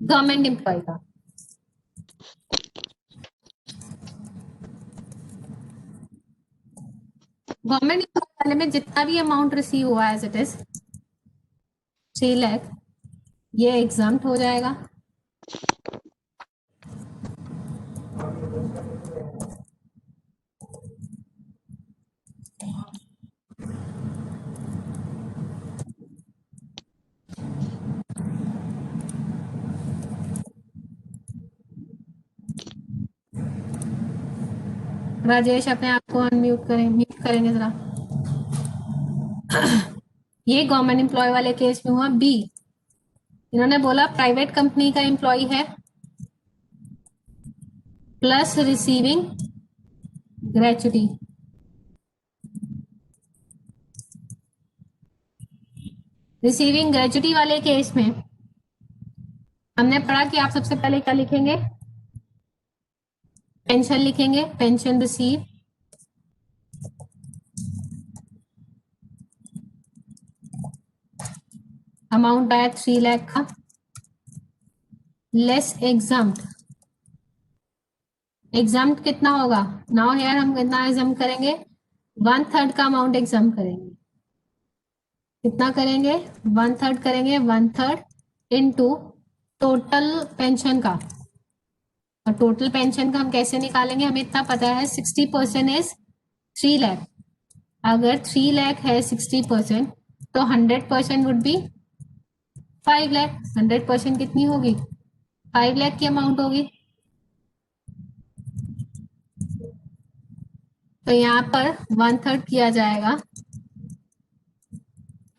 गवर्नमेंट एम्प्लॉय का। गवर्नमेंट एम्प्लॉय वाले में जितना भी अमाउंट रिसीव हुआ एज इट इज 3 लाख, ये एग्जाम्प्ट हो जाएगा। राजेश अपने आप को अनम्यूट करें, म्यूट करेंगे जरा। ये गवर्नमेंट एम्प्लॉय वाले केस में हुआ। बी, इन्होंने बोला प्राइवेट कंपनी का एम्प्लॉय है plus receiving gratuity. Receiving gratuity वाले केस में हमने पढ़ा कि आप सबसे पहले क्या लिखेंगे? पेंशन लिखेंगे, पेंशन रिसीव अमाउंट आया 3 लाख का, लेस एग्जाम्प्ट। एग्जाम्प्ट कितना होगा? नाउ यार हम कितना एग्जाम करेंगे? 1/3 का अमाउंट एग्जाम करेंगे। कितना करेंगे? 1/3 करेंगे, 1/3 इंटू टोटल पेंशन का। और टोटल पेंशन का हम कैसे निकालेंगे? हमें इतना पता है 60% इज 3 लाख। अगर 3 लाख है 60%, तो 100% वुड बी 5 लाख। 100% कितनी होगी? 5 लाख की अमाउंट होगी। तो यहाँ पर 1/3 किया जाएगा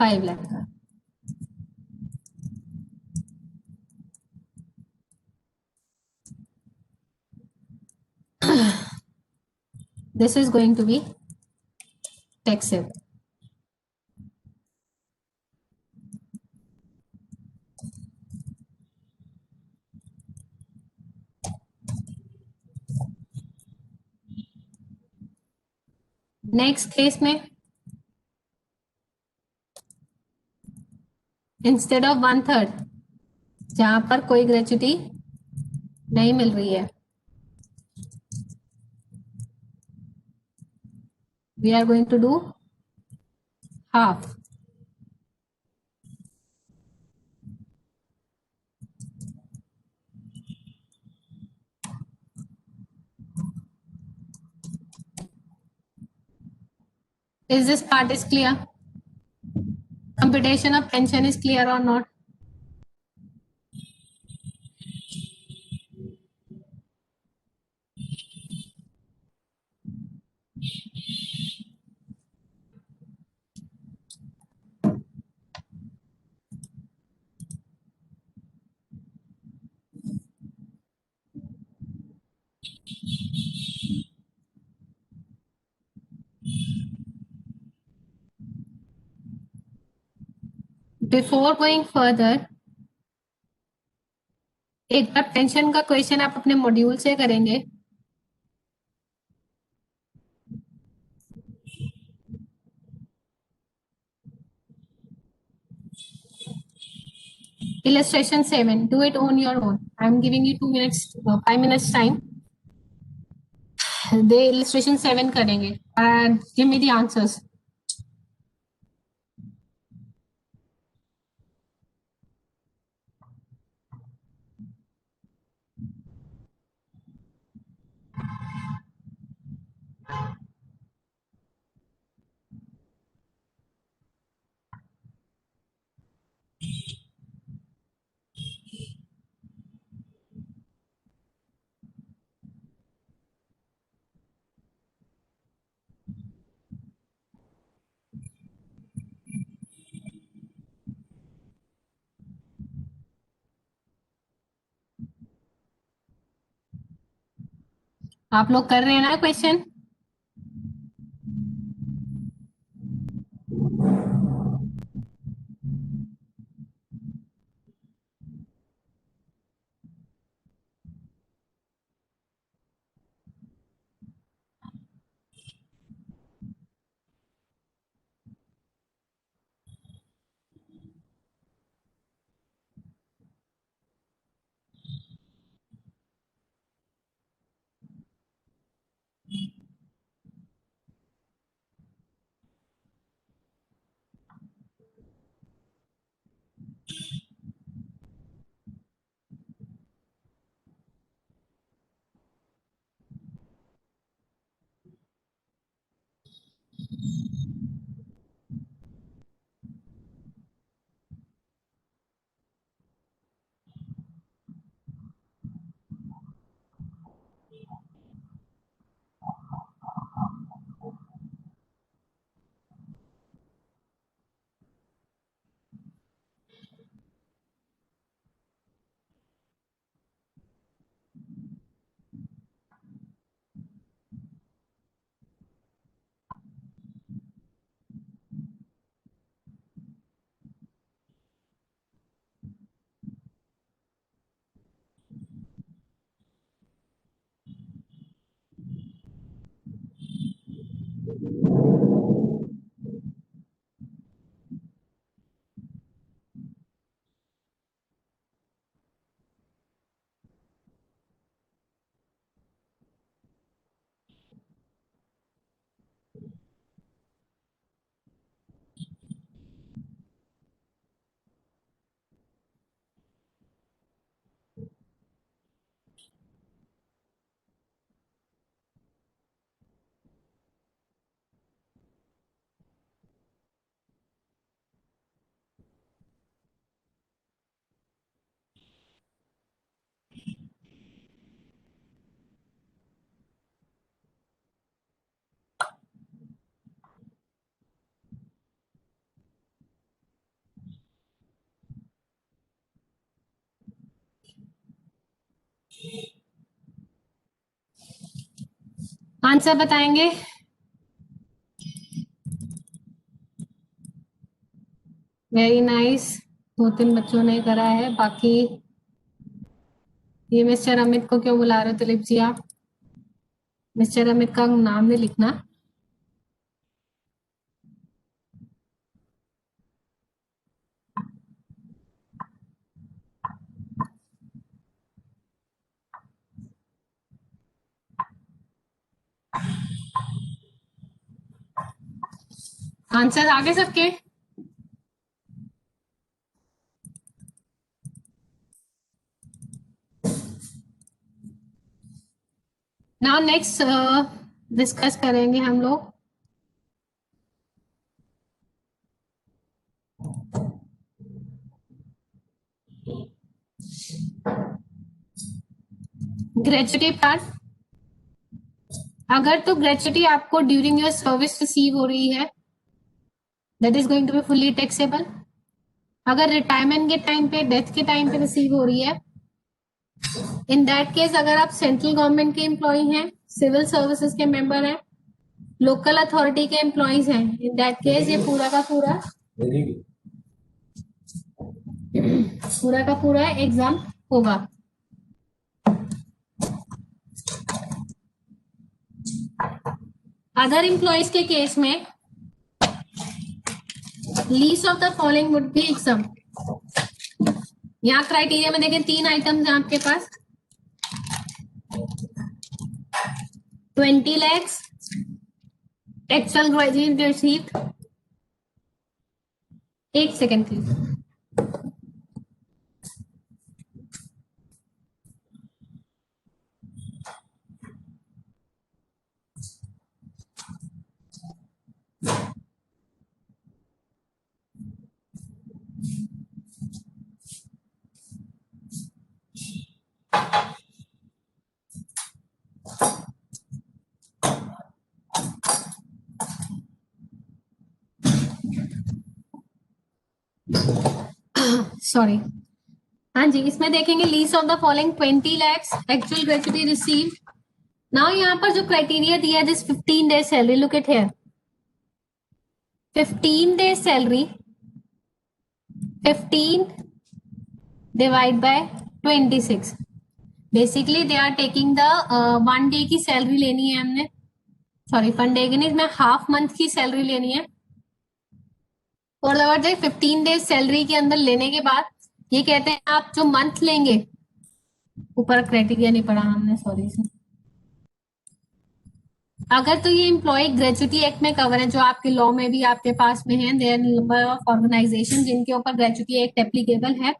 5 लाख का। This is going to be taxable. Next case में इंस्टेड ऑफ 1/3, जहां पर कोई ग्रेचुटी नहीं मिल रही है, we are going to do half. Is this part is clear? Computation of pension is clear or not? Before going further, एक बार pension का क्वेश्चन आप अपने मॉड्यूल से करेंगे। Illustration 7. Do it on your own. I'm giving you 2 minutes, 5 minutes time. They illustration 7 करेंगे and give me the answers. आप लोग कर रहे हैं ना क्वेश्चन? आंसर बताएंगे? Very nice. 2-3 बच्चों ने करा है, बाकी ये मिस्टर अमित को क्यों बुला रहे हो दिलीप जी आप? मिस्टर अमित का नाम नहीं लिखना। आंसर आगे सबके? नाउ नेक्स्ट डिस्कस करेंगे हम लोग ग्रेचुटी पार्ट। अगर तो ग्रेचुटी आपको ड्यूरिंग योर सर्विस रिसीव हो रही है, that is going to be fully taxable. अगर रिटायरमेंट के टाइम पे, डेथ के टाइम पे रिसीव हो रही है, इन दैट केस अगर आप सेंट्रल गवर्नमेंट के एम्प्लॉय हैं, सिविल सर्विसेज के मेंबर हैं, लोकल अथॉरिटी के एम्प्लॉयज हैं, इन दैट केस ये पूरा का पूरा एग्जाम होगा। अदर एम्प्लॉयज के केस में least of the following would be exam. यहाँ क्राइटेरिया में देखें 3 आइटम्स हैं आपके पास, 20 lakhs एक्चुअल ग्रेजुएट रिसीव्ड। एक सेकेंड प्लीज। सॉरी, हाँ जी, इसमें देखेंगे least of the following 20 lakhs actual gratuity received. Now यहाँ पर जो क्राइटेरिया दिया है this 15 days salary, look at here, 15 days salary 15 divide by 26, basically they are taking the 1 day की सैलरी लेनी है हमने, सॉरी 1 day की नहीं, इसमें हाफ मंथ की सैलरी लेनी है। और 15 days सैलरी के अंदर लेने के बाद ये कहते हैं आप जो मंथ लेंगे, ऊपर क्राइटेरिया नहीं पढ़ा हमने, सॉरी सर। अगर तो ये एम्प्लॉय ग्रेजुएटी एक्ट में कवर है, जो आपके लॉ में भी आपके पास में है, देयर नंबर ऑफ ऑर्गेनाइजेशन जिनके ऊपर ग्रेजुएटी एक्ट एप्लीकेबल है।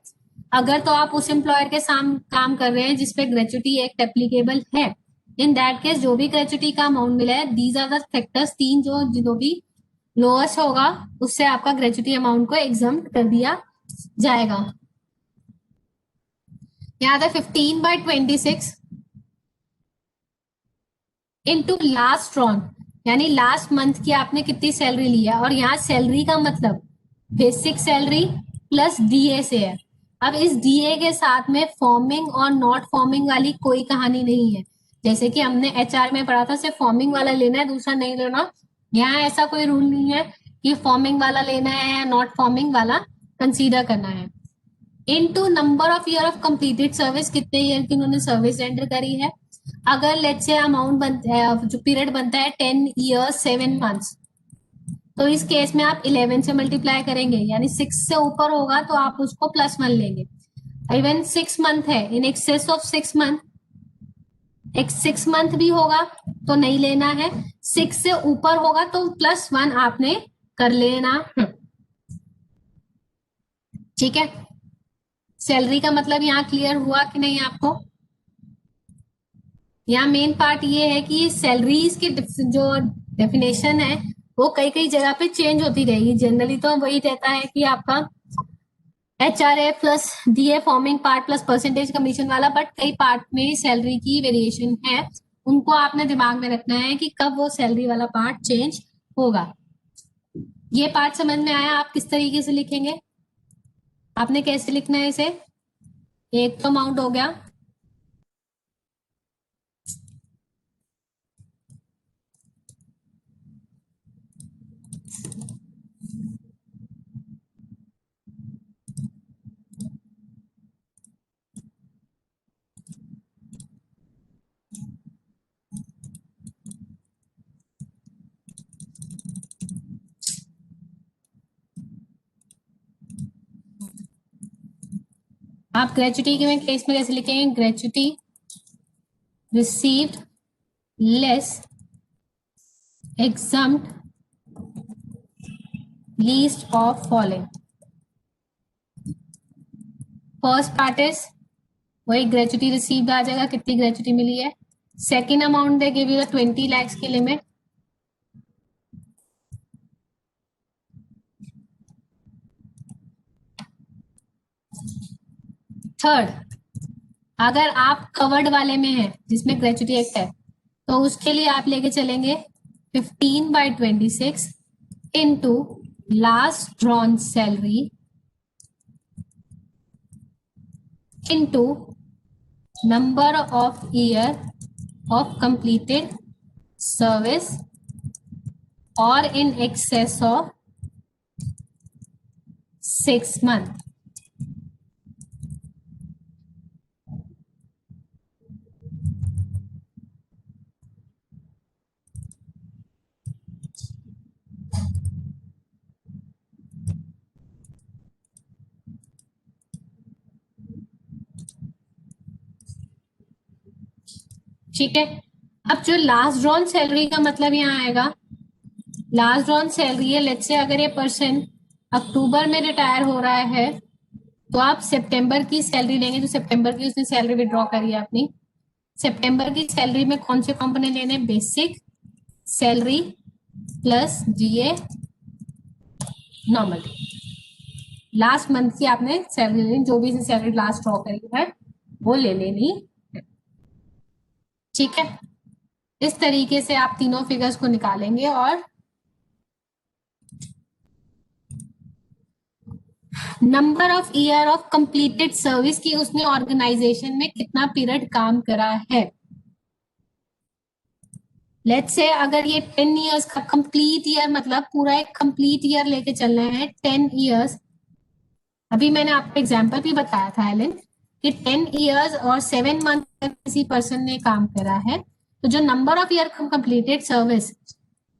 अगर तो आप उस एम्प्लॉयर के साथ काम कर रहे हैं जिसपे ग्रेजुएटी एक्ट एप्लीकेबल है, इन दैट केस जो भी ग्रेजुएटी का अमाउंट मिला है, दीज आर द फैक्टर्स, 3 जो भी लोएस्ट होगा उससे आपका ग्रेजुएटी अमाउंट को एग्जम्प्ट कर दिया जाएगा। यहाँ था 15/26 इनटू लास्ट ड्रॉन, यानी लास्ट मंथ की आपने कितनी सैलरी ली है, और यहाँ सैलरी का मतलब बेसिक सैलरी प्लस डीए से है। अब इस डीए के साथ में फॉर्मिंग और नॉट फॉर्मिंग वाली कोई कहानी नहीं है, जैसे कि हमने एचआर में पढ़ा था सिर्फ फॉर्मिंग वाला लेना है, दूसरा नहीं लेना। यहाँ ऐसा कोई रूल नहीं है कि फॉर्मिंग वाला लेना है या नॉट फॉर्मिंग वाला कंसीडर करना है। Into number of year of completed service, कितने ईयर की उन्होंने सर्विस रेंडर करी है। अगर लेट्स से अमाउंट बनता है, जो पीरियड बनता है 10 years 7 months, तो इस केस में आप 11 से मल्टीप्लाई करेंगे, यानी 6 से ऊपर होगा तो आप उसको +1 लेंगे। इवन 6 month है, इन एक्सेस ऑफ 6 month, एक 6 month भी होगा तो नहीं लेना है, 6 से ऊपर होगा तो +1 आपने कर लेना। ठीक है, सैलरी का मतलब यहाँ क्लियर हुआ कि नहीं आपको। यहाँ मेन पार्ट ये है कि सैलरीज की जो डेफिनेशन है वो कई कई जगह पे चेंज होती रहेगी। जनरली तो वही रहता है कि आपका HRA plus DA forming part plus percentage commission वाला, बट कई पार्ट में सैलरी की वेरिएशन है, उनको आपने दिमाग में रखना है कि कब वो सैलरी वाला पार्ट चेंज होगा। ये पार्ट समझ में आया, आप किस तरीके से लिखेंगे, आपने कैसे लिखना है इसे। एक तो अमाउंट हो गया, आप ग्रेजुएटी के केस में कैसे लिखेंगे, gratuity received less exempt least of following. First part is वही ग्रेजुएटी रिसीव्ड आ जाएगा, कितनी ग्रेजुएटी मिली है। Second amount they give you 20 lakhs की लिमिट। थर्ड, अगर आप कवर्ड वाले में हैं जिसमें ग्रेजुएटी एक्ट है, तो उसके लिए आप लेके चलेंगे 15/26 into last drawn salary into number of year of completed service or in excess of 6 months. ठीक है, अब जो लास्ट ड्रॉन सैलरी का मतलब यहाँ आएगा, लास्ट ड्रॉन सैलरी है, लेट्स से अगर ये पर्सन अक्टूबर में रिटायर हो रहा है तो आप सितंबर की सैलरी लेंगे, जो सितंबर की उसने सैलरी विड्रॉ करी है अपनी, सितंबर की सैलरी में कौन से कंपोनेंट लेने, बेसिक सैलरी प्लस जीए नॉर्मल, लास्ट मंथ की आपने सैलरी लेनी, जो भी सैलरी लास्ट ड्रॉ करी है वो ले लेनी। ठीक है, इस तरीके से आप तीनों फिगर्स को निकालेंगे और number of year of completed service की उसने ऑर्गेनाइजेशन में कितना पीरियड काम करा है। लेट्स से अगर ये 10 इयर्स का कंप्लीट ईयर, मतलब पूरा एक कंप्लीट ईयर लेके चलना है, 10 इयर्स, अभी मैंने आपको एग्जांपल भी बताया था एलन कि 10 इयर्स और 7 मंथ किसी पर्सन ने काम करा है, तो जो number of year completed service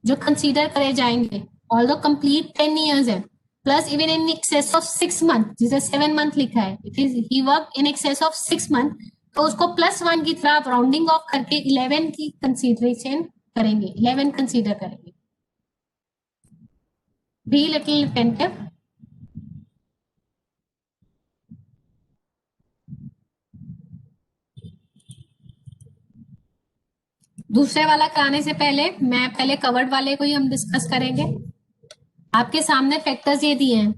जो कंसीडर करे जाएंगे, ऑल्दो कंप्लीट 10 इयर्स है, plus even in excess of 6 month, जिसे 7 मंथ लिखा है, it is he work in excess of 6 month, तो उसको +1 की तरह राउंडिंग ऑफ करके 11 की कंसीडरेशन करेंगे, 11 कंसीडर करेंगे। Be little attentive. दूसरे वाला कराने से पहले मैं पहले कवर्ड वाले को ही हम डिस्कस करेंगे। आपके सामने फैक्टर्स ये दिए हैं,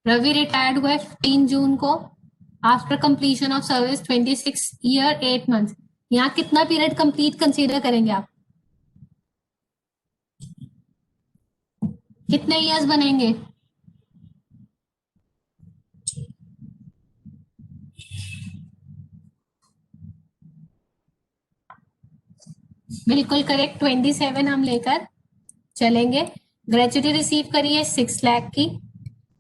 रवि रिटायर्ड हुआ 15 जून को, after completion of service 26 year 8 month, यहाँ कितना पीरियड कंप्लीट कंसीडर करेंगे आप, कितने इयर्स बनेंगे, बिल्कुल करेक्ट, 27 हम लेकर चलेंगे। ग्रेजुटी रिसीव करिए 6 लाख की,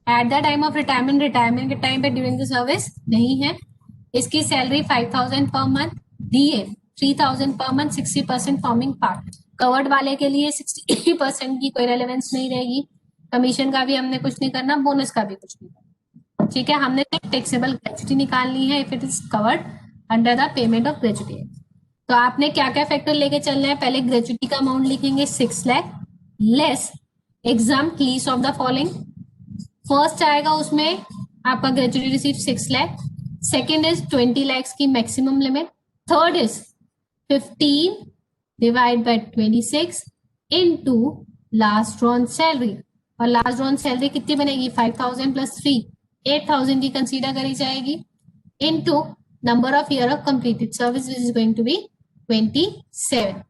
eight the time of retirement, retirement के टाइम पे ड्यूरिंग द सर्विस नहीं है। इसकी salary 5000 per month, DA 3000 per month, 60% forming part. Covered वाले के लिए 60% की कोई रेलेवेंस नहीं रहेगी, कमीशन का भी हमने कुछ नहीं करना, बोनस का भी कुछ नहीं करना। ठीक है, हमने टैक्सेबल ग्रेजुटी निकालनी है if it is covered under the payment of gratuity. तो आपने क्या क्या फैक्टर लेके चलना है, पहले ग्रेजुटी का अमाउंट लिखेंगे 6 lakh less exam least of the following. First आएगा उसमें आपका gratuity receive 6 lakh, second is 20 lakh की maximum limit, third is 15 divide by 26 into last drawn salary, और लास्ट ड्रॉन सैलरी कितनी बनेगी, 5000 प्लस 3 8000 की कंसीडर करी जाएगी, into number of year of completed service, which is going to be 27.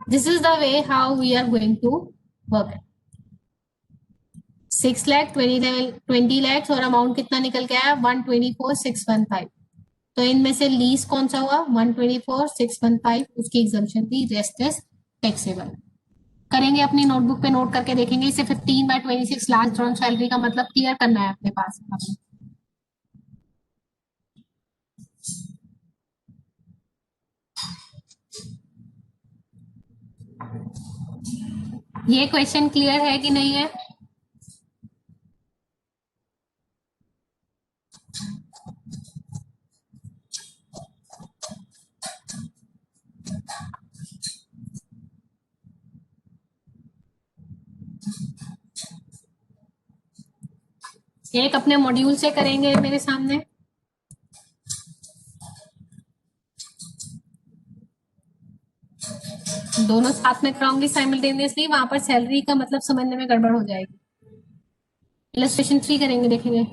This is the way how we are going to work it. 6 lakh 20 lakhs और amount कितना निकल के आया 124,615। तो इनमें से लीज कौन सा हुआ 124,615, उसकी एग्जम्पशन थी, रेस्ट इज टैक्सेबल। करेंगे अपनी नोटबुक पे नोट करके देखेंगे, इसे 15/26 लास्ट ड्रॉन सैलरी का मतलब क्लियर करना है अपने पास। ये क्वेश्चन क्लियर है कि नहीं है? एक अपने मॉड्यूल से करेंगे मेरे सामने, दोनों साथ में कराऊंगी साइमल्टेनियसली, वहां पर सैलरी का मतलब समझने में गड़बड़ हो जाएगी। इलस्ट्रेशन 3 करेंगे, देखेंगे।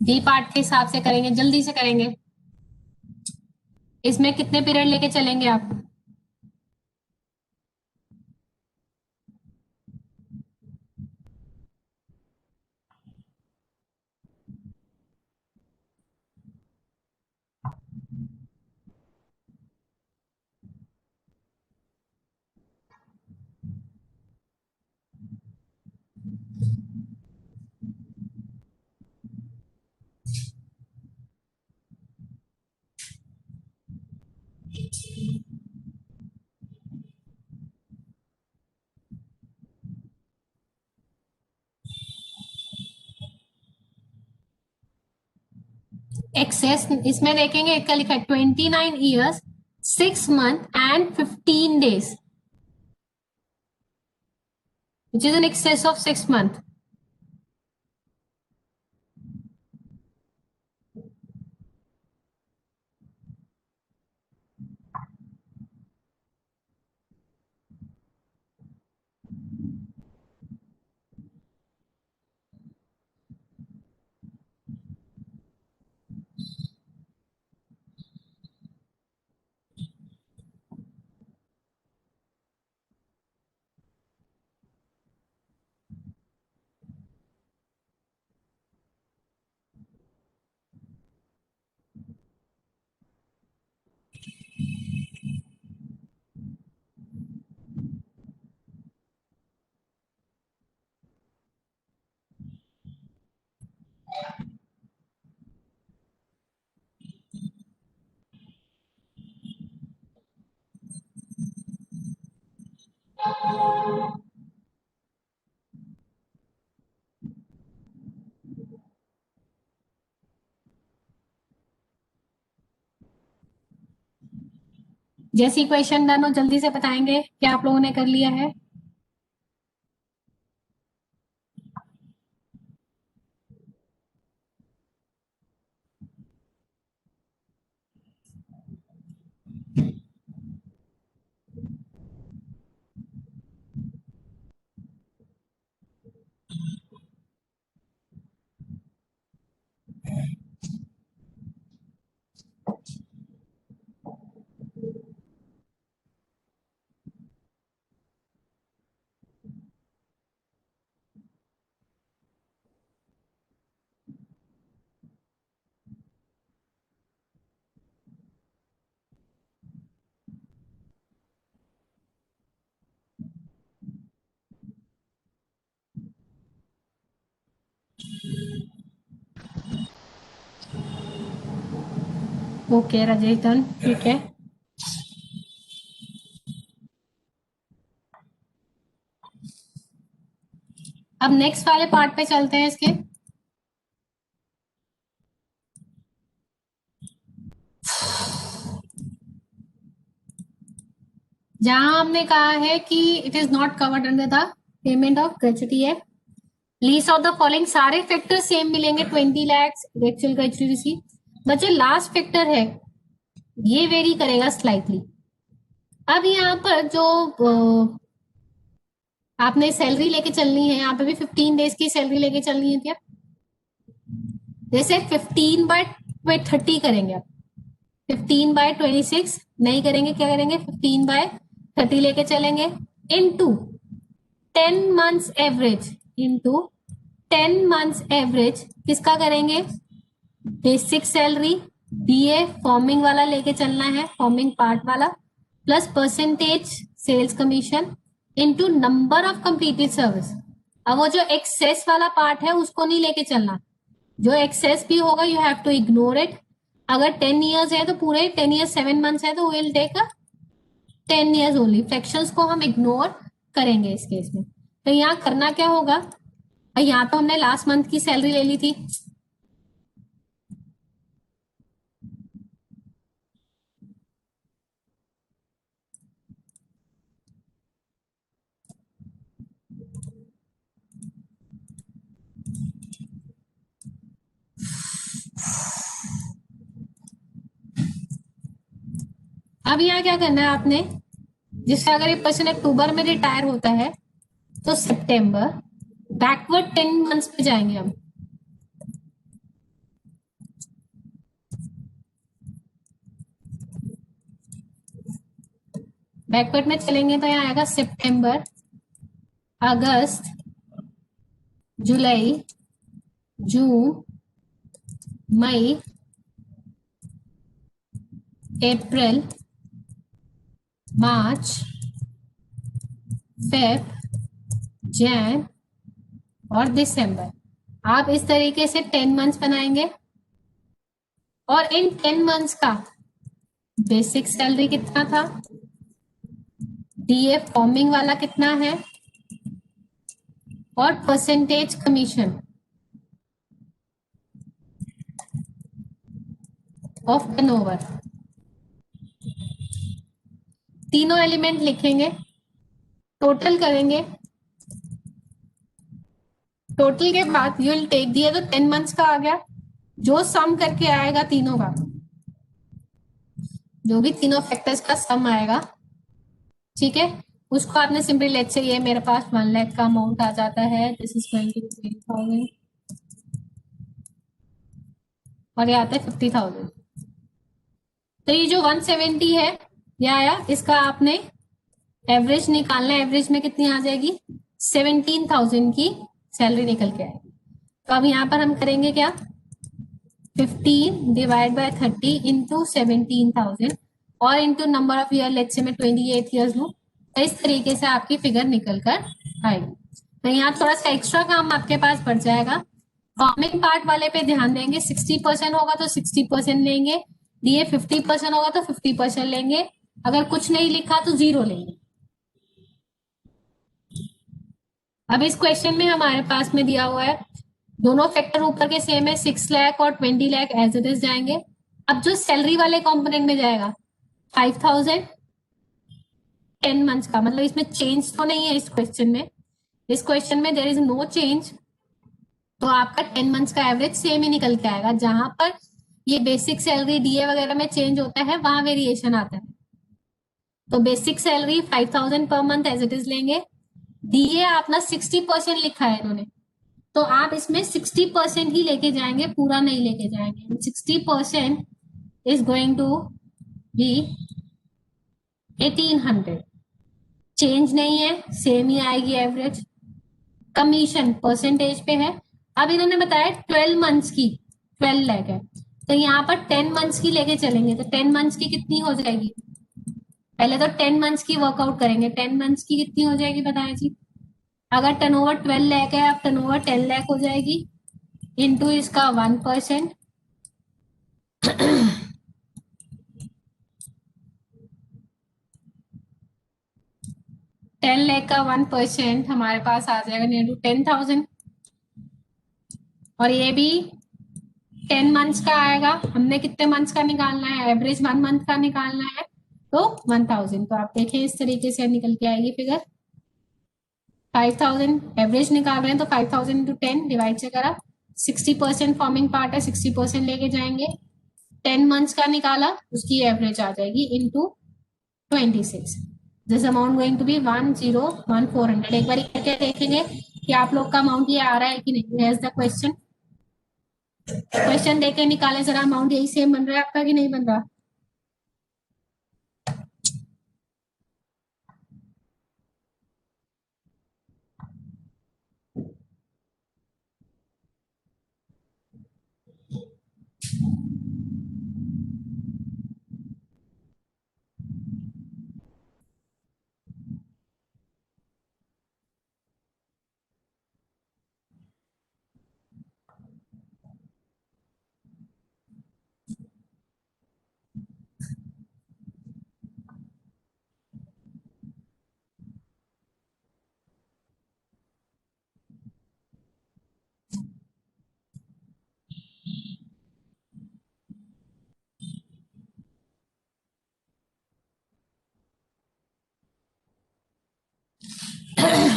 डी पार्ट के हिसाब से करेंगे, जल्दी से करेंगे। इसमें कितने पीरियड लेके चलेंगे आप? एक्सेस इसमें देखेंगे, इसका लिखा है 29 years 6 months and 15 days, which is in excess of 6 months. जैसी क्वेश्चन डन हो जल्दी से बताएंगे क्या आप लोगों ने कर लिया है। ओके राजेश डन, ठीक है। अब नेक्स्ट वाले पार्ट पे चलते हैं इसके। जहां हमने कहा है कि it is not covered under the payment of gratuity act, least of the following सारे फैक्टर सेम मिलेंगे, 20 lakhs actual gratuity receive, but जो लास्ट फैक्टर है ये वेरी करेगा स्लाइटली। अब यहाँ पर जो आपने सैलरी लेके चलनी है, यहाँ पे भी 15 days की सैलरी लेके चलनी है क्या? जैसे 15/30 करेंगे आप, 15/26 नहीं करेंगे, क्या करेंगे 15/30 लेके चलेंगे, into 10 months average, into 10 months average किसका करेंगे, बेसिक सैलरी बीए फॉर्मिंग वाला लेके चलना है, फॉर्मिंग पार्ट वाला, plus percentage sales commission into number of completed service. अब वो जो एक्सेस वाला पार्ट है उसको नहीं लेके चलना, जो एक्सेस भी होगा you have to ignore it. अगर 10 years है तो पूरे 10 years 7 months है तो will take 10 years only, fractions को हम इग्नोर करेंगे इस केस में। तो यहाँ करना क्या होगा, यहाँ तो हमने लास्ट मंथ की सैलरी ले ली थी, अब यहाँ क्या करना है आपने, जिससे अगर एक पर्सन अक्टूबर में रिटायर होता है तो सितंबर, बैकवर्ड 10 months पे जाएंगे हम, बैकवर्ड में चलेंगे तो यहाँ आएगा सितंबर, अगस्त, जुलाई, जून, मई, अप्रैल, मार्च, फेब, जैन और दिसंबर। आप इस तरीके से 10 months बनाएंगे और इन 10 months का बेसिक सैलरी कितना था, डीए फॉर्मिंग वाला कितना है, और परसेंटेज कमीशन ऑफ टर्नओवर। तीनों एलिमेंट लिखेंगे, टोटल करेंगे, टोटल के बाद यू विल टेक दिया तो 10 मंथ्स का आ गया, जो सम करके आएगा तीनों का, जो भी तीनों फैक्टर्स का सम आएगा, ठीक है, उसको आपने सिंपली लेट्स से ये मेरे पास 1 लाख का अमाउंट आ जाता है, दिस इज गोइंग टू 20,000 और ये आता है 50,000। तो ये जो 170 है ये आया, इसका आपने एवरेज निकालना है, एवरेज में कितनी आ जाएगी, 17,000 की सैलरी निकल के आएगी। तो अब यहाँ पर हम करेंगे क्या, 15 डिवाइड बाय 30 इंटू 17,000 और into number of year, let's say मैं 28 ईयर्स लूं, तो इस तरीके से आपकी फिगर निकल कर आएगी। तो यहाँ थोड़ा सा एक्स्ट्रा काम आपके पास बढ़ जाएगा, फॉर्मिंग पार्ट वाले पे ध्यान देंगे, 60% होगा तो 60% लेंगे, डीए 50% होगा तो 50% लेंगे, अगर कुछ नहीं लिखा तो 0 लेंगे। अब इस क्वेश्चन में हमारे पास में दिया हुआ है, दोनों फैक्टर ऊपर के सेम है, 6 लाख और 20 लाख एज इट इज जाएंगे। अब जो सैलरी वाले कंपोनेंट में जाएगा 5,000 10 मंथ्स का, मतलब इसमें चेंज तो नहीं है इस क्वेश्चन में, इस क्वेश्चन में देयर इज नो चेंज, तो आपका 10 मंथ्स का एवरेज सेम ही निकल के आएगा। जहां पर ये बेसिक सैलरी डीए वगैरह में चेंज होता है वहां वेरिएशन आता है। तो basic salary 5,000 per month as it is लेंगे, डीए अपना 60% लिखा है इन्होंने, तो आप इसमें 60% ही लेके जाएंगे, पूरा नहीं लेके जाएंगे। 60% is going to be 1800, change नहीं है, सेम ही आएगी एवरेज। कमीशन परसेंटेज पे है, अब इन्होंने बताया 12 मंथ्स की 12 लाख है, तो यहाँ पर 10 मंथ्स की लेके चलेंगे, तो 10 मंथ्स की कितनी हो जाएगी, पहले तो 10 मंथ्स की वर्कआउट करेंगे, 10 मंथ्स की कितनी हो जाएगी बताया जी, अगर टर्नओवर 12 लाख है, अब टर्नओवर 10 लाख हो जाएगी, इंटू इसका 1%, 10 लाख का 1% हमारे पास आ जाएगा नियर टू 10,000, और ये भी 10 मंथ्स का आएगा, हमने कितने मंथ्स का निकालना है, एवरेज 1 मंथ का निकालना है, तो 1,000। तो आप देखें इस तरीके से निकल के आएगी फिगर, 5,000 एवरेज निकाल रहे हैं तो 5,000 इंटू 10 डिवाइड से करा, 60% फॉर्मिंग पार्ट है, 60% लेके जाएंगे, 10 मंथ्स का निकाला, उसकी एवरेज आ जाएगी into 26, this amount going to be 1,01400। एक बार करके देखेंगे कि आप लोग का अमाउंट ये आ रहा है कि नहीं, हेयर्स द क्वेश्चन, क्वेश्चन देके निकाले जरा, अमाउंट यही सेम बन रहा है आपका कि नहीं बन रहा।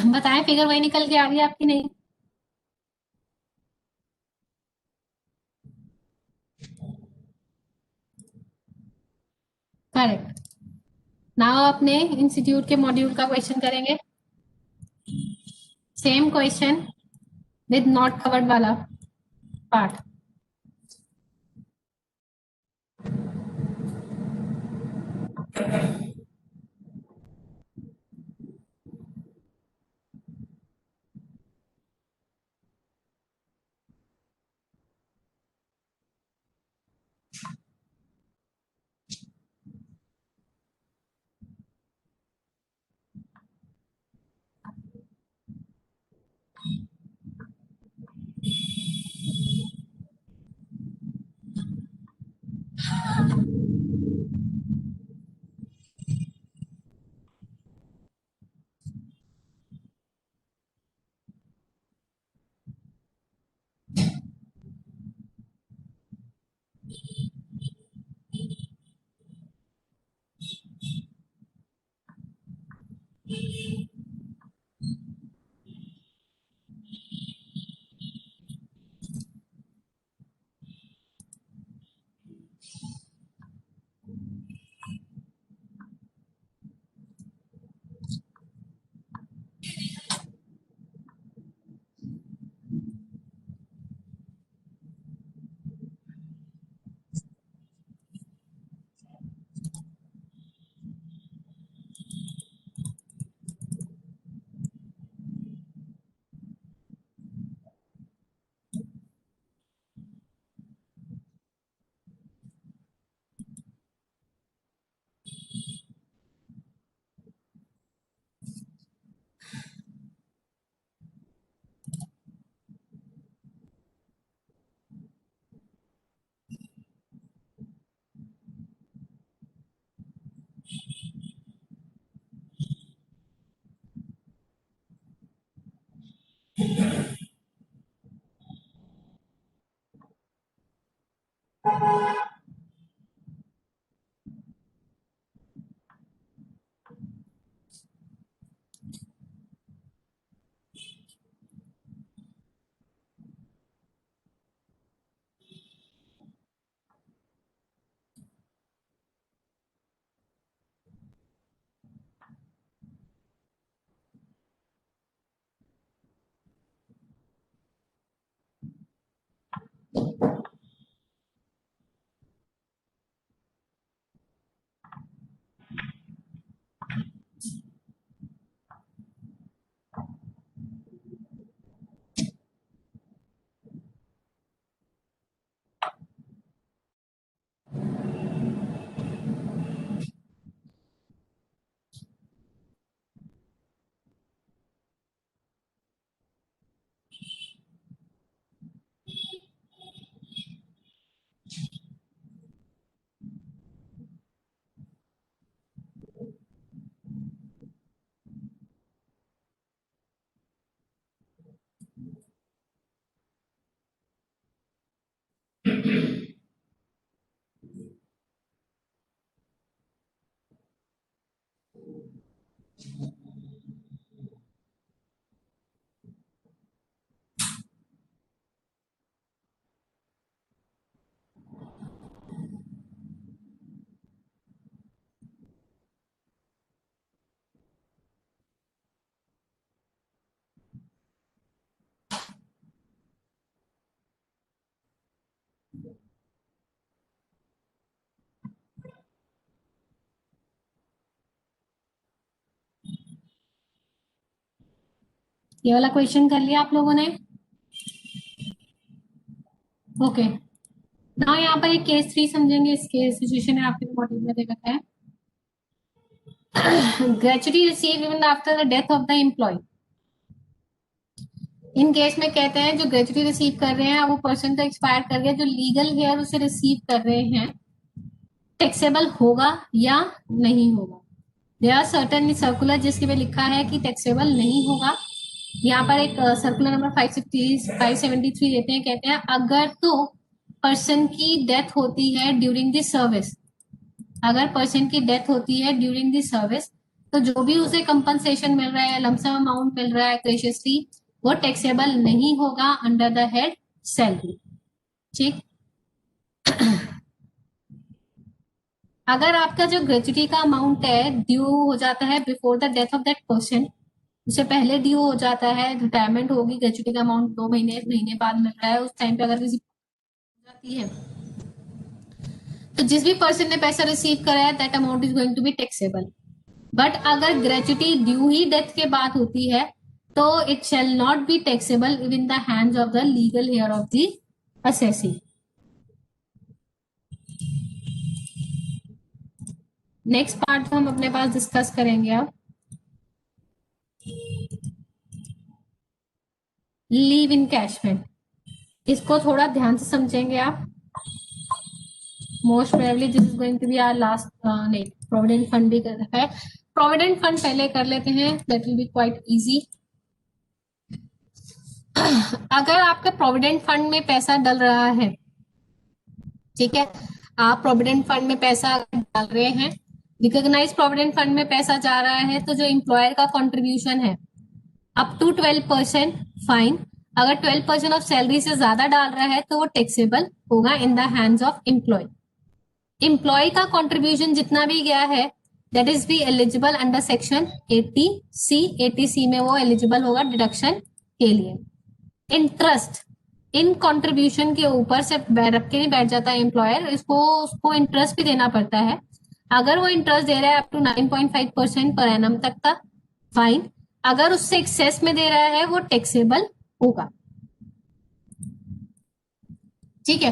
बताएं फिगर वही निकल के आ रही है आपकी नहीं। करेक्ट। नाउ अपने इंस्टीट्यूट के मॉड्यूल का क्वेश्चन करेंगे, same question with not covered वाला पार्ट। ये वाला क्वेश्चन कर लिया आप लोगों ने? ओके, ना यहाँ पर एक केस 3 समझेंगे। इस केस सिचुएशन है आपके मॉड्यूल में दे रखा है। Gratuity receive even after the death of the employee. In case में कहते हैं जो ग्रेचुटी रिसीव कर रहे हैं वो पर्सन तो एक्सपायर कर गया, जो लीगल हेयर उसे रिसीव कर रहे हैं टैक्सेबल होगा या नहीं होगा। देयर आर सर्टेन सर्कुलर जिसके पे लिखा है कि टैक्सेबल नहीं होगा। यहाँ पर एक सर्कुलर नंबर 573 देते हैं, कहते हैं अगर तो पर्सन की डेथ होती है ड्यूरिंग द सर्विस, अगर पर्सन की डेथ होती है ड्यूरिंग द सर्विस तो जो भी उसे कंपनसेशन मिल रहा है, लमसम अमाउंट मिल रहा है ग्रेशियसली, वो टैक्सेबल नहीं होगा अंडर द हेड सैलरी। ठीक, अगर आपका जो ग्रेचुटी का अमाउंट है ड्यू हो जाता है before the death of that person, उससे पहले ड्यू हो जाता है, रिटायरमेंट होगी, ग्रेचुटी का अमाउंट 2 महीने बाद मिल रहा है, उस टाइम पे अगर किसी जाती है तो जिस भी पर्सन ने पैसा रिसीव करा है that amount is going to be taxable. But अगर ग्रेचुटी ड्यू ही डेथ के बाद होती है तो it shall not be taxable in the hands of the legal heir of the assessee. Next part हम अपने पास डिस्कस करेंगे अब लीव इन कैशमेंट। इसको थोड़ा ध्यान से समझेंगे आप। Most probably this is going to be our last, नहीं प्रोविडेंट फंड भी कर रखा है। प्रोविडेंट फंड पहले कर लेते हैं, that will be quite easy. अगर आपके प्रोविडेंट फंड में पैसा डल रहा है, ठीक है, आप प्रोविडेंट फंड में पैसा डाल रहे हैं, रिकॉग्नाइज प्रोविडेंट फंड में पैसा जा रहा है तो जो एम्प्लॉयर का कंट्रीब्यूशन है अप टू 12%, फाइन। अगर 12% ऑफ सैलरी से ज्यादा डाल रहा है तो वो टैक्सेबल होगा in the hands of employee. Employee का कंट्रीब्यूशन जितना भी गया है that is be eligible under section 80C। 80C में वो एलिजिबल होगा डिडक्शन के लिए। इंटरेस्ट इन कंट्रीब्यूशन के ऊपर से रख के नहीं बैठ जाता है एम्प्लॉयर, इसको उसको इंटरेस्ट भी देना पड़ता है। अगर वो इंटरेस्ट दे रहा है अप टू 9.5% पर एनम तक का, फाइन। अगर उससे एक्सेस में दे रहा है वो टैक्सेबल होगा। ठीक है।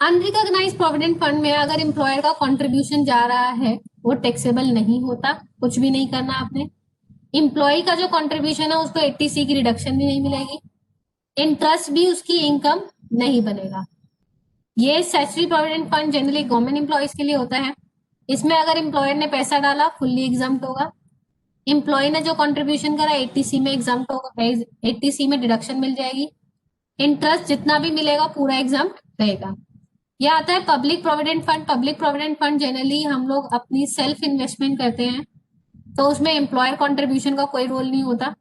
अनरिकॉग्नाइज्ड प्रोविडेंट फंड में अगर एम्प्लॉयर का कंट्रीब्यूशन जा रहा है वो टैक्सेबल नहीं होता, कुछ भी नहीं करना आपने। एम्प्लॉय का जो कंट्रीब्यूशन है उसको 80C की रिडक्शन भी नहीं मिलेगी, इंटरेस्ट भी उसकी इनकम नहीं बनेगा। ये statutory provident fund generally government employees के लिए होता है। इसमें अगर एम्प्लॉयर ने पैसा डाला फुल्ली एग्जाम्प्ट होगा। एम्प्लॉय ने जो कंट्रीब्यूशन करा 80C में एग्जाम्प्ट होगा, 80C में डिडक्शन मिल जाएगी। इंटरेस्ट जितना भी मिलेगा पूरा एग्जाम्प्ट रहेगा। यह आता है public provident fund. Public provident fund generally हम लोग अपनी सेल्फ इन्वेस्टमेंट करते हैं तो उसमें एम्प्लॉयर कंट्रीब्यूशन का कोई रोल नहीं होता।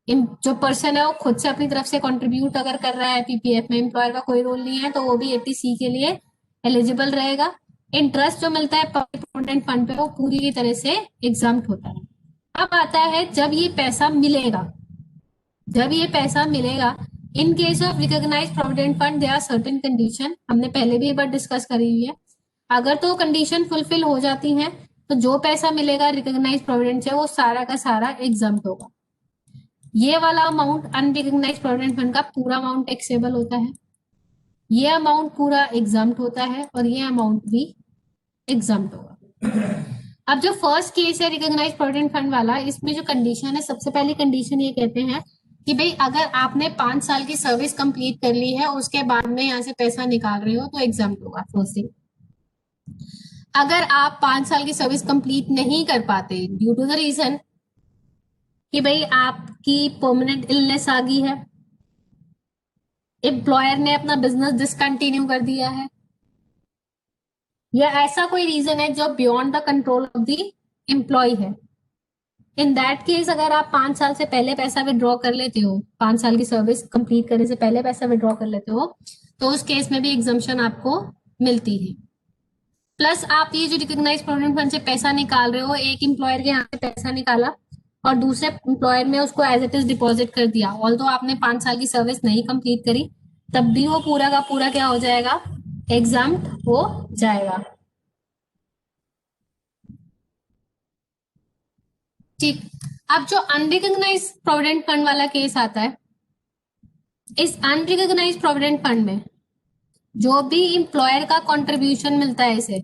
जो पर्सन है वो खुद से अपनी तरफ से कंट्रीब्यूट अगर कर रहा है पीपीएफ में, एम्प्लॉयर का कोई रोल नहीं है तो वो भी 80C के लिए एलिजिबल रहेगा। इंटरेस्ट जो मिलता है पब्लिक प्रोविडेंट फंड पे वो पूरी तरह से एग्जाम्प्ट होता है। अब आता है जब ये पैसा मिलेगा, जब ये पैसा मिलेगा in case of recognised provident fund there are certain condition, हमने पहले भी एक बार डिस्कस करी हुई है। अगर तो कंडीशन फुलफिल हो जाती है तो जो पैसा मिलेगा रिकॉग्नाइज्ड प्रोविडेंट से वो सारा का सारा एग्जाम्प्ट होगा। ये वाला अमाउंट अनरिकॉग्नाइज्ड प्रोविडेंट फंड का पूरा अमाउंट टैक्सेबल होता है, ये अमाउंट पूरा एग्जाम्प्ट होता है और ये अमाउंट भी एग्जाम्प्ट होगा। अब जो फर्स्ट केस है रिकॉग्नाइज्ड प्रोविडेंट फंड वाला, इसमें जो कंडीशन है सबसे पहली कंडीशन ये कहते हैं कि भाई अगर आपने 5 साल की सर्विस कंप्लीट कर ली है उसके बाद में यहाँ से पैसा निकाल रहे हो तो एग्जाम्प्ट होगा फर्स्ट थिंग। अगर आप 5 साल की सर्विस कंप्लीट नहीं कर पाते ड्यू टू द रीजन कि भाई आपकी परमानेंट इलनेस आ गई है, एम्प्लॉयर ने अपना बिजनेस डिसकंटिन्यू कर दिया है, या ऐसा कोई रीजन है जो beyond the control of the employee है, इन दैट केस अगर आप 5 साल से पहले पैसा विड्रॉ कर लेते हो, 5 साल की सर्विस कंप्लीट करने से पहले पैसा विड्रॉ कर लेते हो तो उस केस में भी एग्जम्पशन आपको मिलती है। प्लस आप ये जो रिकॉग्नाइज्ड प्रोविडेंट फंड से पैसा निकाल रहे हो, एक एम्प्लॉयर के यहाँ से पैसा निकाला और दूसरे एम्प्लॉयर में उसको एज इट इज डिपॉजिट कर दिया, ऑल्दो आपने 5 साल की सर्विस नहीं कंप्लीट करी तब भी वो पूरा का पूरा क्या हो जाएगा, एग्जाम्प्ट हो जाएगा। ठीक। अब जो अनरिकॉग्नाइज्ड प्रोविडेंट फंड वाला केस आता है, इस अनरिकॉग्नाइज्ड प्रोविडेंट फंड में जो भी एम्प्लॉयर का कंट्रीब्यूशन मिलता है इसे,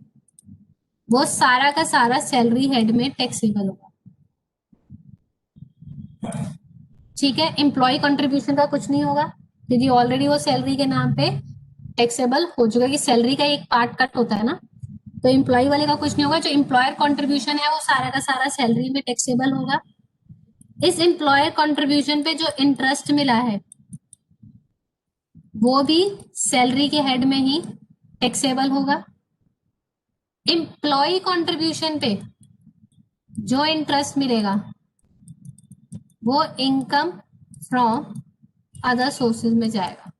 वो सारा का सारा सैलरी हेड में टैक्सेबल होगा। ठीक है, एम्प्लॉय कंट्रीब्यूशन का कुछ नहीं होगा क्योंकि ऑलरेडी वो सैलरी के नाम पे टैक्सेबल हो चुका है कि सैलरी का एक पार्ट कट होता है ना, तो एम्प्लॉय वाले का कुछ नहीं होगा। जो एम्प्लॉयर कंट्रीब्यूशन है वो सारा का सारा सैलरी में टैक्सेबल होगा। इस एम्प्लॉयर कंट्रीब्यूशन पे जो इंटरेस्ट मिला है वो भी सैलरी के हेड में ही टैक्सेबल होगा। एम्प्लॉय कंट्रीब्यूशन पे जो इंटरेस्ट मिलेगा वो इनकम फ्रॉम अदर सोर्सेज में जाएगा।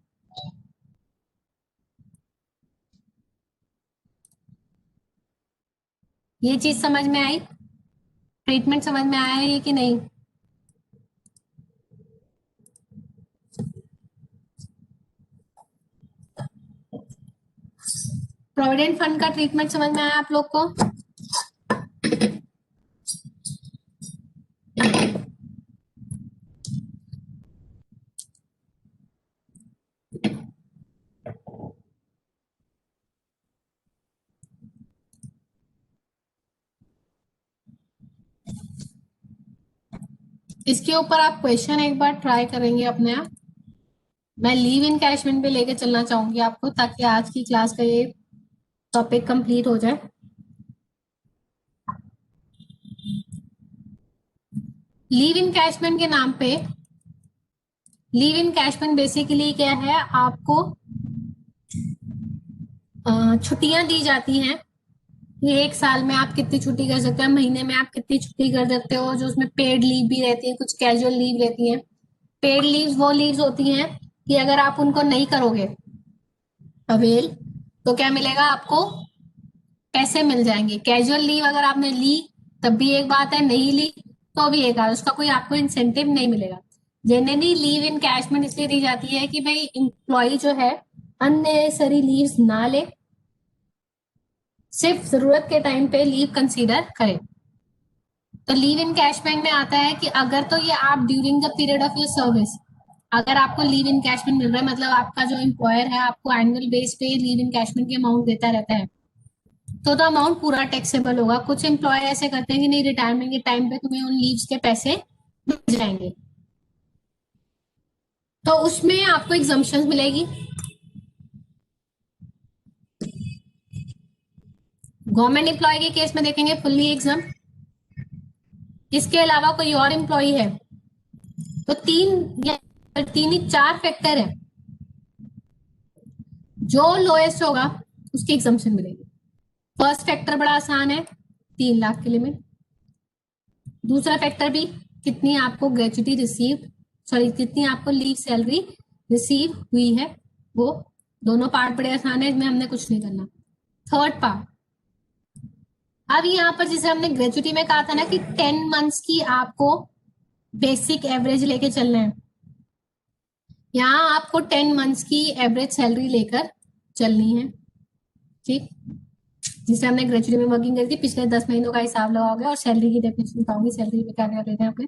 ये चीज समझ में आई, ट्रीटमेंट समझ में आया है कि नहीं? प्रोविडेंट फंड का ट्रीटमेंट समझ में आया आप लोग को? इसके ऊपर आप क्वेश्चन एक बार ट्राई करेंगे अपने आप। मैं लीव इनकैशमेंट पे लेके चलना चाहूंगी आपको ताकि आज की क्लास का ये टॉपिक कंप्लीट हो जाए। लीव इनकैशमेंट के नाम पे, लीव इनकैशमेंट बेसिकली क्या है, आपको छुट्टियां दी जाती हैं ये एक साल में आप कितनी छुट्टी कर सकते हो, महीने में आप कितनी छुट्टी कर सकते हो, जो उसमें पेड लीव भी रहती है, कुछ कैजुअल लीव रहती है। पेड लीव्स वो लीव्स होती हैं कि अगर आप उनको नहीं करोगे अवेल, तो क्या मिलेगा आपको, पैसे मिल जाएंगे। कैजुअल लीव अगर आपने ली तब भी एक बात है, नहीं ली तो भी एक बात, उसका कोई आपको इंसेंटिव नहीं मिलेगा। जनरली लीव इन कैशमेंट इसलिए दी जाती है कि भाई इंप्लॉय जो है अननेसेसरी लीव्स ना ले, सिर्फ जरूरत के टाइम पे लीव कंसीडर करे। तो लीव इन कैशमेंट में आता है कि अगर तो ये आप during the period of your service, अगर आपको लीव इन कैशमेंट मिल रहा है, मतलब आपका जो एम्प्लॉयर है आपको एनुअल बेस पे लीव इन कैशमेंट के अमाउंट देता रहता है, तो अमाउंट पूरा टैक्सेबल होगा। कुछ एम्प्लॉयर ऐसे करते हैं कि नहीं, रिटायरमेंट के टाइम पे तुम्हें उन लीव्स के पैसे मिल जाएंगे, तो उसमें आपको एग्जम्पशन मिलेगी। गवर्नमेंट एम्प्लॉय के केस में देखेंगे फुल्ली एग्जाम। इसके अलावा कोई और एम्प्लॉय है तो तीन या तीन ही चार फैक्टर है, जो लोएस्ट होगा उसकी एग्जम्पशन मिलेगी। फर्स्ट फैक्टर बड़ा आसान है, 3 लाख की लिमिट। दूसरा फैक्टर भी, कितनी आपको ग्रेच्युटी रिसीव, सॉरी कितनी आपको लीव सैलरी रिसीव हुई है, वो दोनों पार्ट बड़े आसान है, इसमें हमने कुछ नहीं करना। थर्ड पार्ट, अब यहाँ पर जैसे हमने ग्रेच्युटी में कहा था ना कि 10 मंथ्स की आपको बेसिक एवरेज लेके चलना है, यहाँ आपको 10 मंथ्स की एवरेज सैलरी लेकर चलनी है। ठीक, जिसे हमने ग्रेजुएट में वर्किंग करी थी, पिछले 10 महीनों का हिसाब लगाओगे और सैलरी की डेफिनेशन बताऊंगी, सैलरी में क्या क्या देते हैं आपने।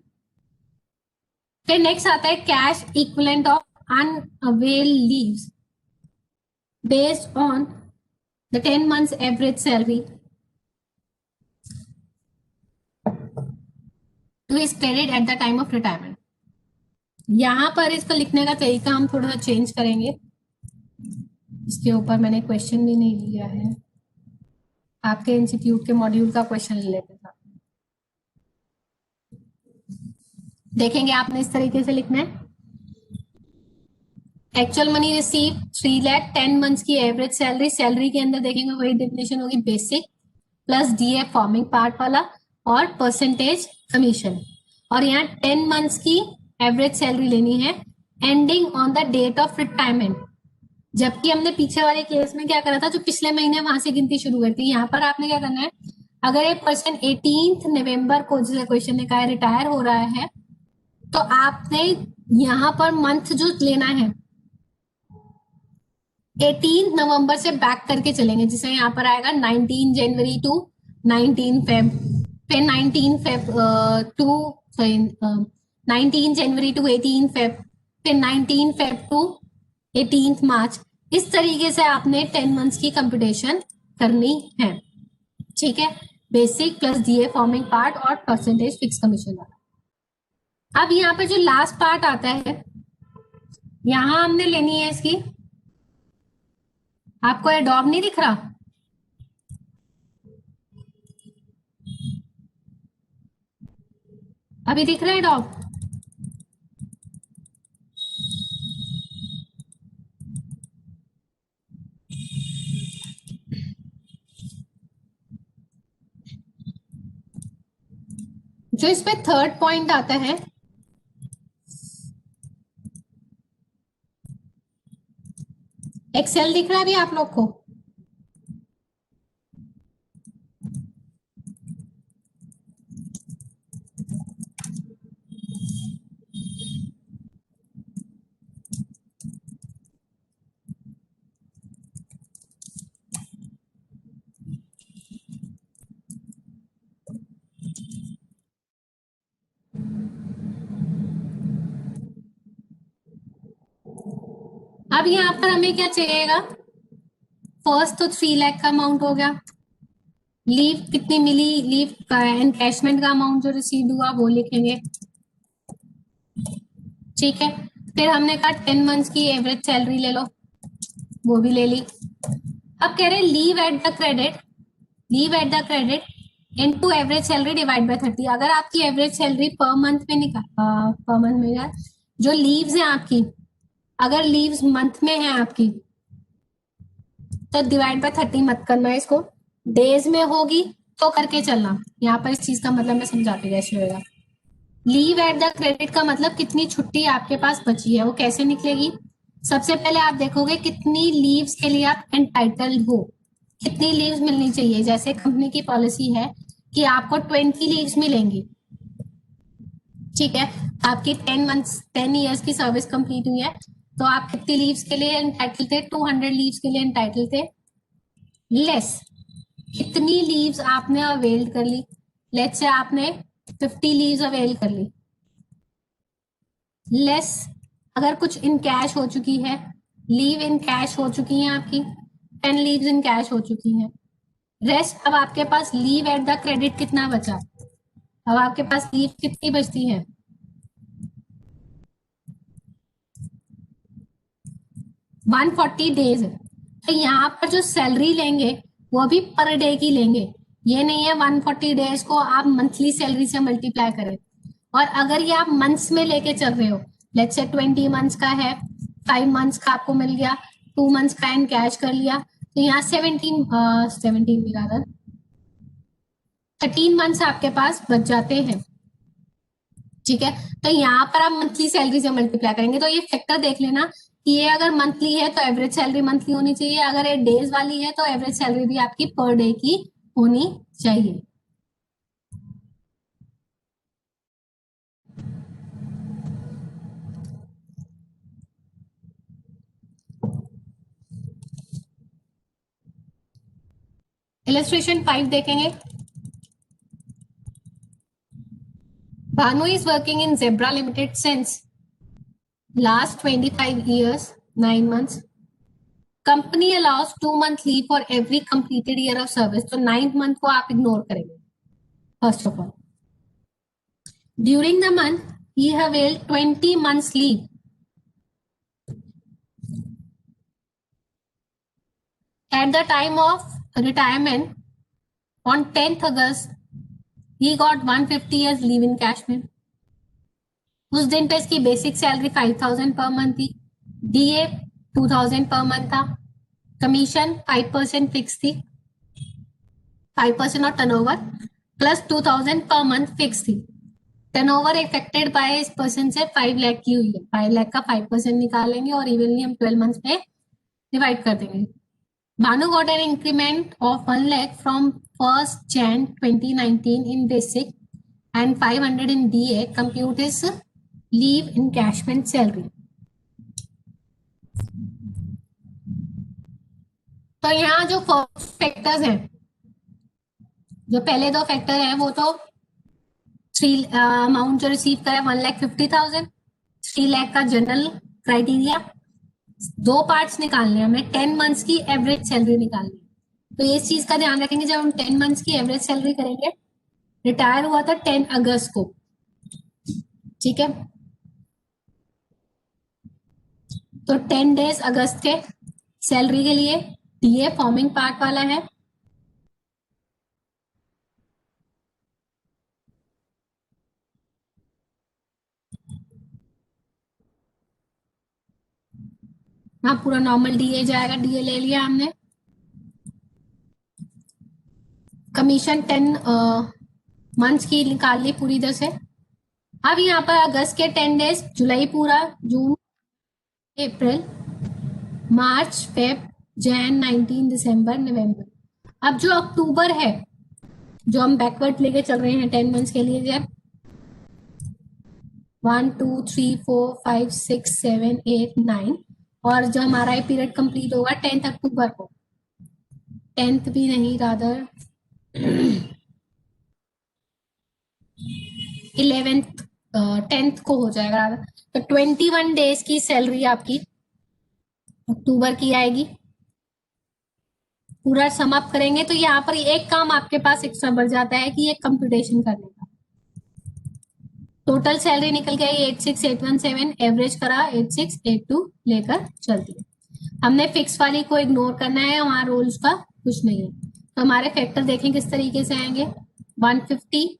फिर नेक्स्ट आता है cash equivalent of unavail leaves based on the 10 months average salary to is credit at the time of retirement. यहां पर इसको लिखने का तरीका हम थोड़ा सा चेंज करेंगे, इसके ऊपर मैंने क्वेश्चन भी नहीं लिया है, आपके इंस्टीट्यूट के मॉड्यूल का क्वेश्चन ले लेते हैं। देखेंगे आपने इस तरीके से लिखना है, actual money receive 3 lakh, 10 months की एवरेज सैलरी, सैलरी के अंदर देखेंगे वही डेफिनेशन होगी, basic plus DA forming part वाला और परसेंटेज कमीशन। और यहाँ 10 मंथ्स की एवरेज सैलरी लेनी है ending on the date of retirement, जबकि हमने पीछे वाले केस में क्या करा था, जो पिछले महीने वहां से गिनती शुरू करती है। यहाँ पर आपने क्या करना है, अगर एक पर्सन 18 नवंबर को, जैसे क्वेश्चन ने कहा रिटायर हो रहा है, तो आपने यहाँ पर मंथ जो लेना है 18 नवंबर से बैक करके चलेंगे, जिसे यहाँ पर आएगा 19 जनवरी टू 19 फेब, फिर 19 Feb to, sorry 19 January to 18 Feb, फिर 19 फेब टू 18 मार्च। इस तरीके से आपने 10 मंथ्स की कंप्यूटेशन करनी है। ठीक है, basic plus DA forming part और परसेंटेज फिक्स कमीशन वाला। अब यहाँ पर जो लास्ट पार्ट आता है, यहां हमने लेनी है इसकी, आपको ये डॉग नहीं दिख रहा, अभी दिख रहा है डॉग? जो इस पे थर्ड पॉइंट आता है, एक्सेल दिख रहा है अभी आप लोग को? अब यहाँ पर हमें क्या चाहिएगा, फर्स्ट तो 3 लाख का अमाउंट हो गया, लीव कितनी मिली, लीव का एनकैशमेंट का अमाउंट जो रिसीव हुआ वो लिखेंगे। ठीक है, फिर हमने कहा 10 मंथ्स की एवरेज सैलरी ले लो, वो भी ले ली। अब कह रहे leave at the credit, leave at the credit into average salary divide by 30। अगर आपकी एवरेज सैलरी पर मंथ में निकाल, पर मंथ में यार, जो लीव्स हैं आपकी, अगर लीव्स मंथ में है आपकी, तो डिवाइड बाय 30 मत करना है इसको, डेज में होगी तो करके चलना, यहाँ पर इस चीज का मतलब मैं समझाती हूँ कैसे होगा। लीव एट द क्रेडिट का मतलब कितनी छुट्टी आपके पास बची है, वो कैसे निकलेगी। सबसे पहले आप देखोगे कितनी लीव्स के लिए आप एंटाइटल्ड हो, कितनी लीव्स मिलनी चाहिए। जैसे कंपनी की पॉलिसी है कि आपको 20 लीव्स मिलेंगी, ठीक है। आपकी 10 मंथ्स 10 ईयर्स की सर्विस कंप्लीट हुई है, तो आप कितनी लीव्स के लिए एंटाइटल थे, 200 लीव्स के लिए एंटाइटल थे। लेस कितनी लीव्स आपने अवेल कर ली, लेट्स से आपने 50 लीव्स अवेल कर ली। लेस अगर कुछ इन कैश हो चुकी है, लीव इन कैश हो चुकी है आपकी, 10 लीव्स इन कैश हो चुकी हैं। रेस्ट अब आपके पास लीव एट द क्रेडिट कितना बचा, अब आपके पास लीव कितनी बचती है, 140 डेज। तो यहाँ पर जो सैलरी लेंगे वो भी पर डे की लेंगे, ये नहीं है 140 डेज को आप मंथली सैलरी से मल्टीप्लाई करें। और अगर ये आप मंथ्स में लेके चल रहे हो, लेट्स से 20 मंथ्स का है, 5 मंथ्स का आपको मिल गया, 2 मंथ्स का इन कैश कर लिया, तो यहाँ 17 भी रहा, 13 मंथ्स आपके पास बच जाते हैं, ठीक है। तो यहाँ पर आप मंथली सैलरी से मल्टीप्लाई करेंगे, तो ये फैक्टर देख लेना कि ये अगर मंथली है तो एवरेज सैलरी मंथली होनी चाहिए, अगर ये डेज वाली है तो एवरेज सैलरी भी आपकी पर डे की होनी चाहिए। इलस्ट्रेशन 5 देखेंगे। Bhanu is working in zebra limited since last 25 years 9 months। Company allows 2 month leave for every completed year of service, तो 9th मंथ को आप इग्नोर करेंगे। First of all, during the month he availed 20 months leave. At the time of retirement on 10th August, he got 150 years leave in cash में। उस दिन पे इसकी basic salary 5000 per month थी, DA 2000 per month था, commission 5% fix थी, 5% और turnover plus 2000 per month fix थी। टर्नओवर इफेक्टेड बाय इस पर्सन से 5 लाख की हुई है, 5 लाख का 5% निकालेंगे और इवनली हम 12 मंथ्स में डिवाइड कर देंगे। Banu got an increment of 1 lakh from 1st Jan 2019 in basic and 500 in DA. Compute his leave encashment salary. तो यहाँ जो फर्स्ट फैक्टर्स हैं, जो पहले दो फैक्टर हैं वो तो 3 अमाउंट जो रिसीव करे 1,50,000, 3 लाख का जनरल क्राइटेरिया। दो पार्ट्स निकालने हैं हमें, 10 मंथ्स की एवरेज सैलरी निकालनी है। तो इस चीज का ध्यान रखेंगे जब हम 10 मंथ्स की एवरेज सैलरी करेंगे। रिटायर हुआ था 10 अगस्त को, ठीक है। तो 10 डेज अगस्त के सैलरी के लिए डीए फॉर्मिंग पार्ट वाला है, हाँ पूरा नॉर्मल डीए जाएगा, डीए ले लिया हमने। कमीशन 10 मंथ्स की निकाल ली पूरी तरह से। अब यहाँ पर अगस्त के 10 डेज, जुलाई पूरा, जून, अप्रैल, मार्च, फेब, जैन, 19, दिसंबर, नवंबर। अब जो अक्टूबर है, जो हम बैकवर्ड लेके चल रहे हैं 10 मंथ्स के लिए, जब 1 2 3 4 5 6 7 8 9, और जो हमारा ये पीरियड कंप्लीट होगा 10th अक्टूबर को, 10th भी नहीं, रादर 11th 10th को हो जाएगा रादर। तो 21 डेज की सैलरी आपकी अक्टूबर की आएगी। पूरा सम अप करेंगे तो यहाँ पर एक काम आपके पास एक्स्ट्रा बढ़ जाता है कि ये कंप्यूटेशन करने का। टोटल सैलरी निकल गई 86,817, एवरेज करा 8682 लेकर चलती है। हमने फिक्स वाली को इग्नोर करना है, वहां रोल्स का कुछ नहीं है। तो हमारे फैक्टर देखें किस तरीके से आएंगे, 150,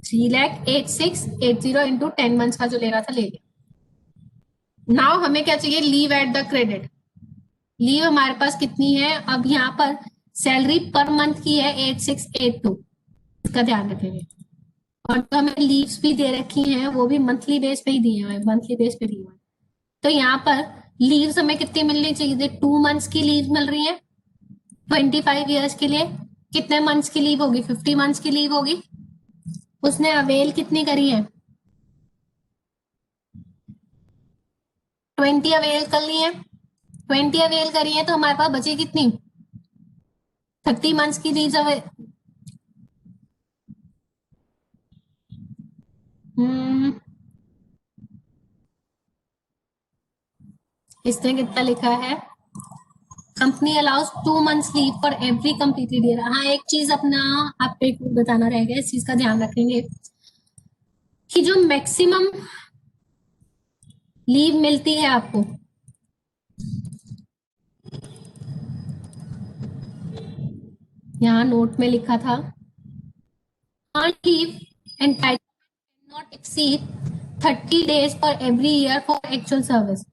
3,86,80 इंटू 10 मंथ्स का जो ले रहा था ले लिया। नाउ हमें क्या चाहिए, leave at the credit. Leave हमारे पास कितनी है, अब यहाँ पर सैलरी पर मंथ की है 8682, इसका ध्यान रखेंगे। और जो हमें लीव्स भी दे रखी हैं वो भी मंथली बेस पे ही दिए हुए हैं, मंथली बेस पे दिए हुए हैं। तो यहाँ पर लीव्स हमें कितनी मिलनी चाहिए? 2 मंथ्स की लीव मिल रही है 25 ईयर्स के लिए। कितने मंथ्स की लीव होगी? 50 मंथ्स की लीव होगी। उसने अवेल कितनी करी है? 20 अवेल कर ली है। 20 अवेल करी है तो हमारे पास बची कितनी? 30 मंथ्स की लीव अवेल। इसने कितना लिखा है? Company allows 2 months leave for every completed year. हाँ, एक चीज अपना आपको एक बताना रहेगा, इस चीज का ध्यान रखेंगे कि जो मैक्सिमम लीव मिलती है आपको, यहाँ नोट में लिखा था, leave entitlement not exceed 30 days for every year for actual service.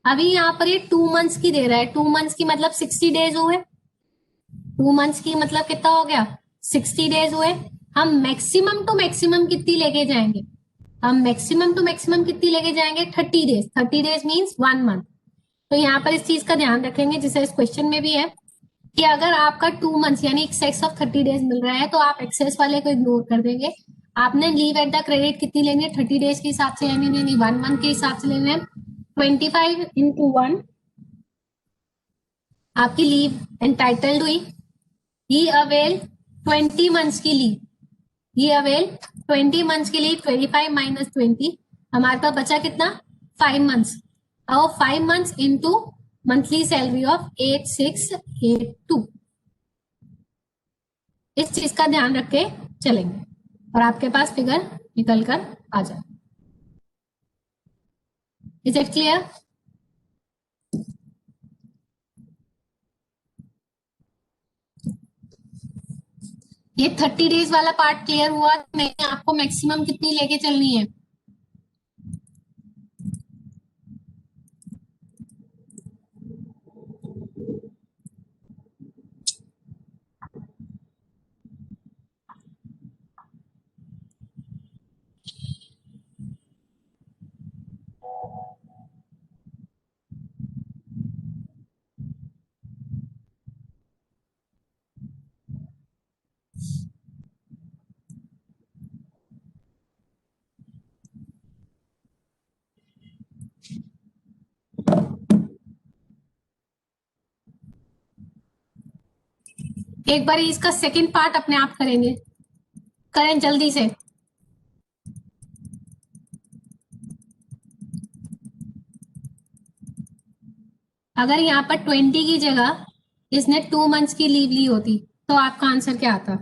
अभी यहाँ पर ये 2 मंथ्स की दे रहा है। 2 मंथ्स की मतलब 60 days हुए। 2 मंथ्स की मतलब कितना हो गया? 60 days हुए। हम मैक्सिमम टू मैक्सिमम कितनी लेके जाएंगे? हम मैक्सिमम टू मैक्सिमम कितनी लेके जाएंगे? 30 डेज। 30 days means 1 month. तो यहाँ पर इस चीज का ध्यान रखेंगे, जैसे इस क्वेश्चन में भी है कि अगर आपका 2 मंथ्स यानी एक्सेस ऑफ 30 डेज मिल रहा है तो आप एक्सेस वाले को इग्नोर कर देंगे। आपने लीव एट द क्रेडिट कितनी लेनी है? 30 डेज के हिसाब से, यानी नहीं 1 मंथ के हिसाब से लेना है। 25 × 1 आपकी लीव एंटाइटल्ड हुई। ही अवेल 20 मंथ्स की लीव। ही अवेल 20 मंथ्स की लीव। 25 - 20 हमारे पास बचा कितना? 5 मंथ्स। और 5 months into monthly salary of 8682। इस चीज का ध्यान रख के चलेंगे और आपके पास फिगर निकल कर आ जाए। Is it clear? ये 30 डेज वाला पार्ट क्लियर हुआ? नहीं, आपको मैक्सिमम कितनी लेके चलनी है? एक बार इसका सेकंड पार्ट अपने आप करेंगे, करें जल्दी से। अगर यहाँ पर 20 की जगह इसने 2 मंथ्स की लीव ली होती तो आपका आंसर क्या आता?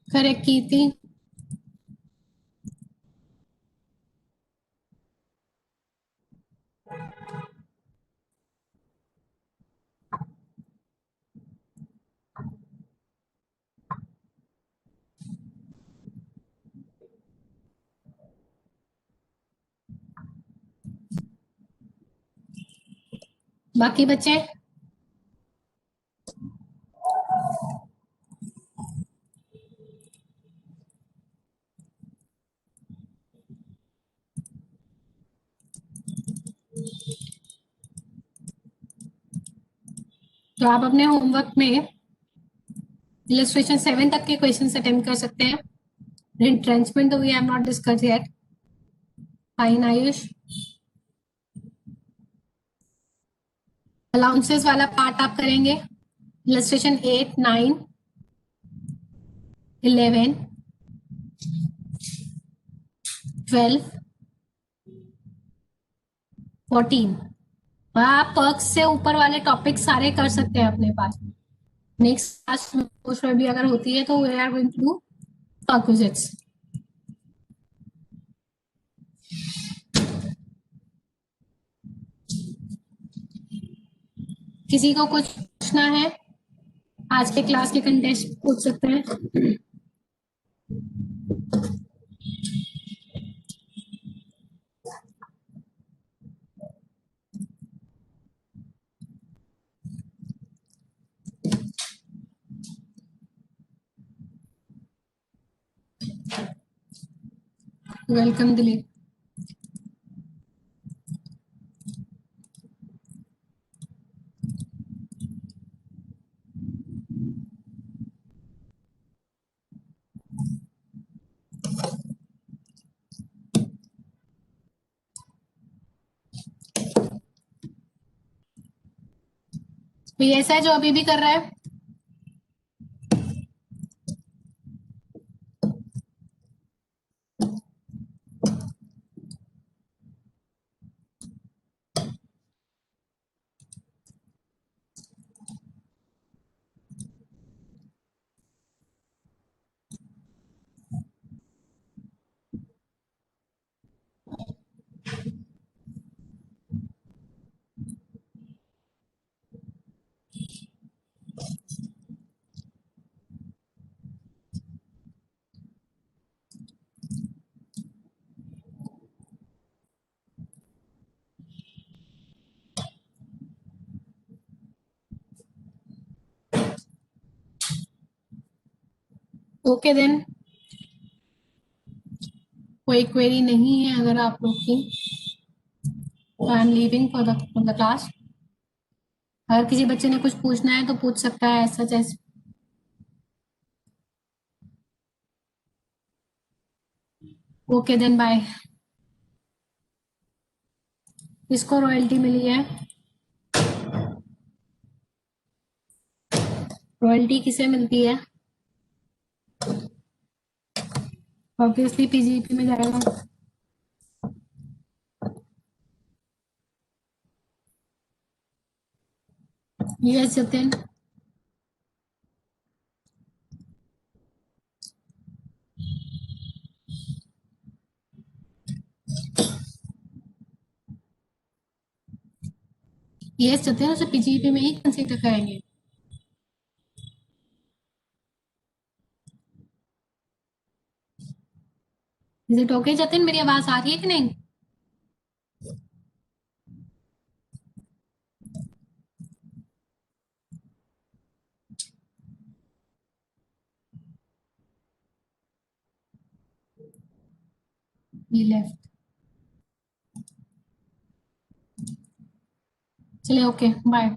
करेक्ट की थी। बाकी बच्चे तो आप अपने होमवर्क में इलस्ट्रेशन 7 तक के क्वेश्चन अटेम्प्ट कर सकते हैं. रिट्रेंचमेंट तो we have not discuss yet. Fine Ayush. Allowances वाला पार्ट आप करेंगे. इलस्ट्रेशन 8, 9, 11, 12, 14. आप पर्क्स से ऊपर वाले टॉपिक सारे कर सकते हैं अपने पास. नेक्स्ट क्लास में भी अगर होती है तो we are going to do perquisites. किसी को कुछ पूछना है? आज के क्लास के कंटेस्ट पूछ सकते हैं. वेलकम दिलीप. तो ये ऐसा है जो अभी भी कर रहा है. Okay then. कोई क्वेरी नहीं है अगर आप लोग की, तो I am leaving for the class. अगर किसी बच्चे ने कुछ पूछना है तो पूछ सकता है ऐसा जैसे. Okay then bye. इसको रॉयल्टी मिली है. रॉयल्टी किसे मिलती है? ऑब्वियसली पीजीपी में जाएगा. यस जतिन. यस जतिन, उसे पीजीपी में ही कंसीडर करेंगे. Is it okay Jatin? मेरी आवाज आ रही है कि नहीं? ही लेफ्ट. चलिए ओके बाय.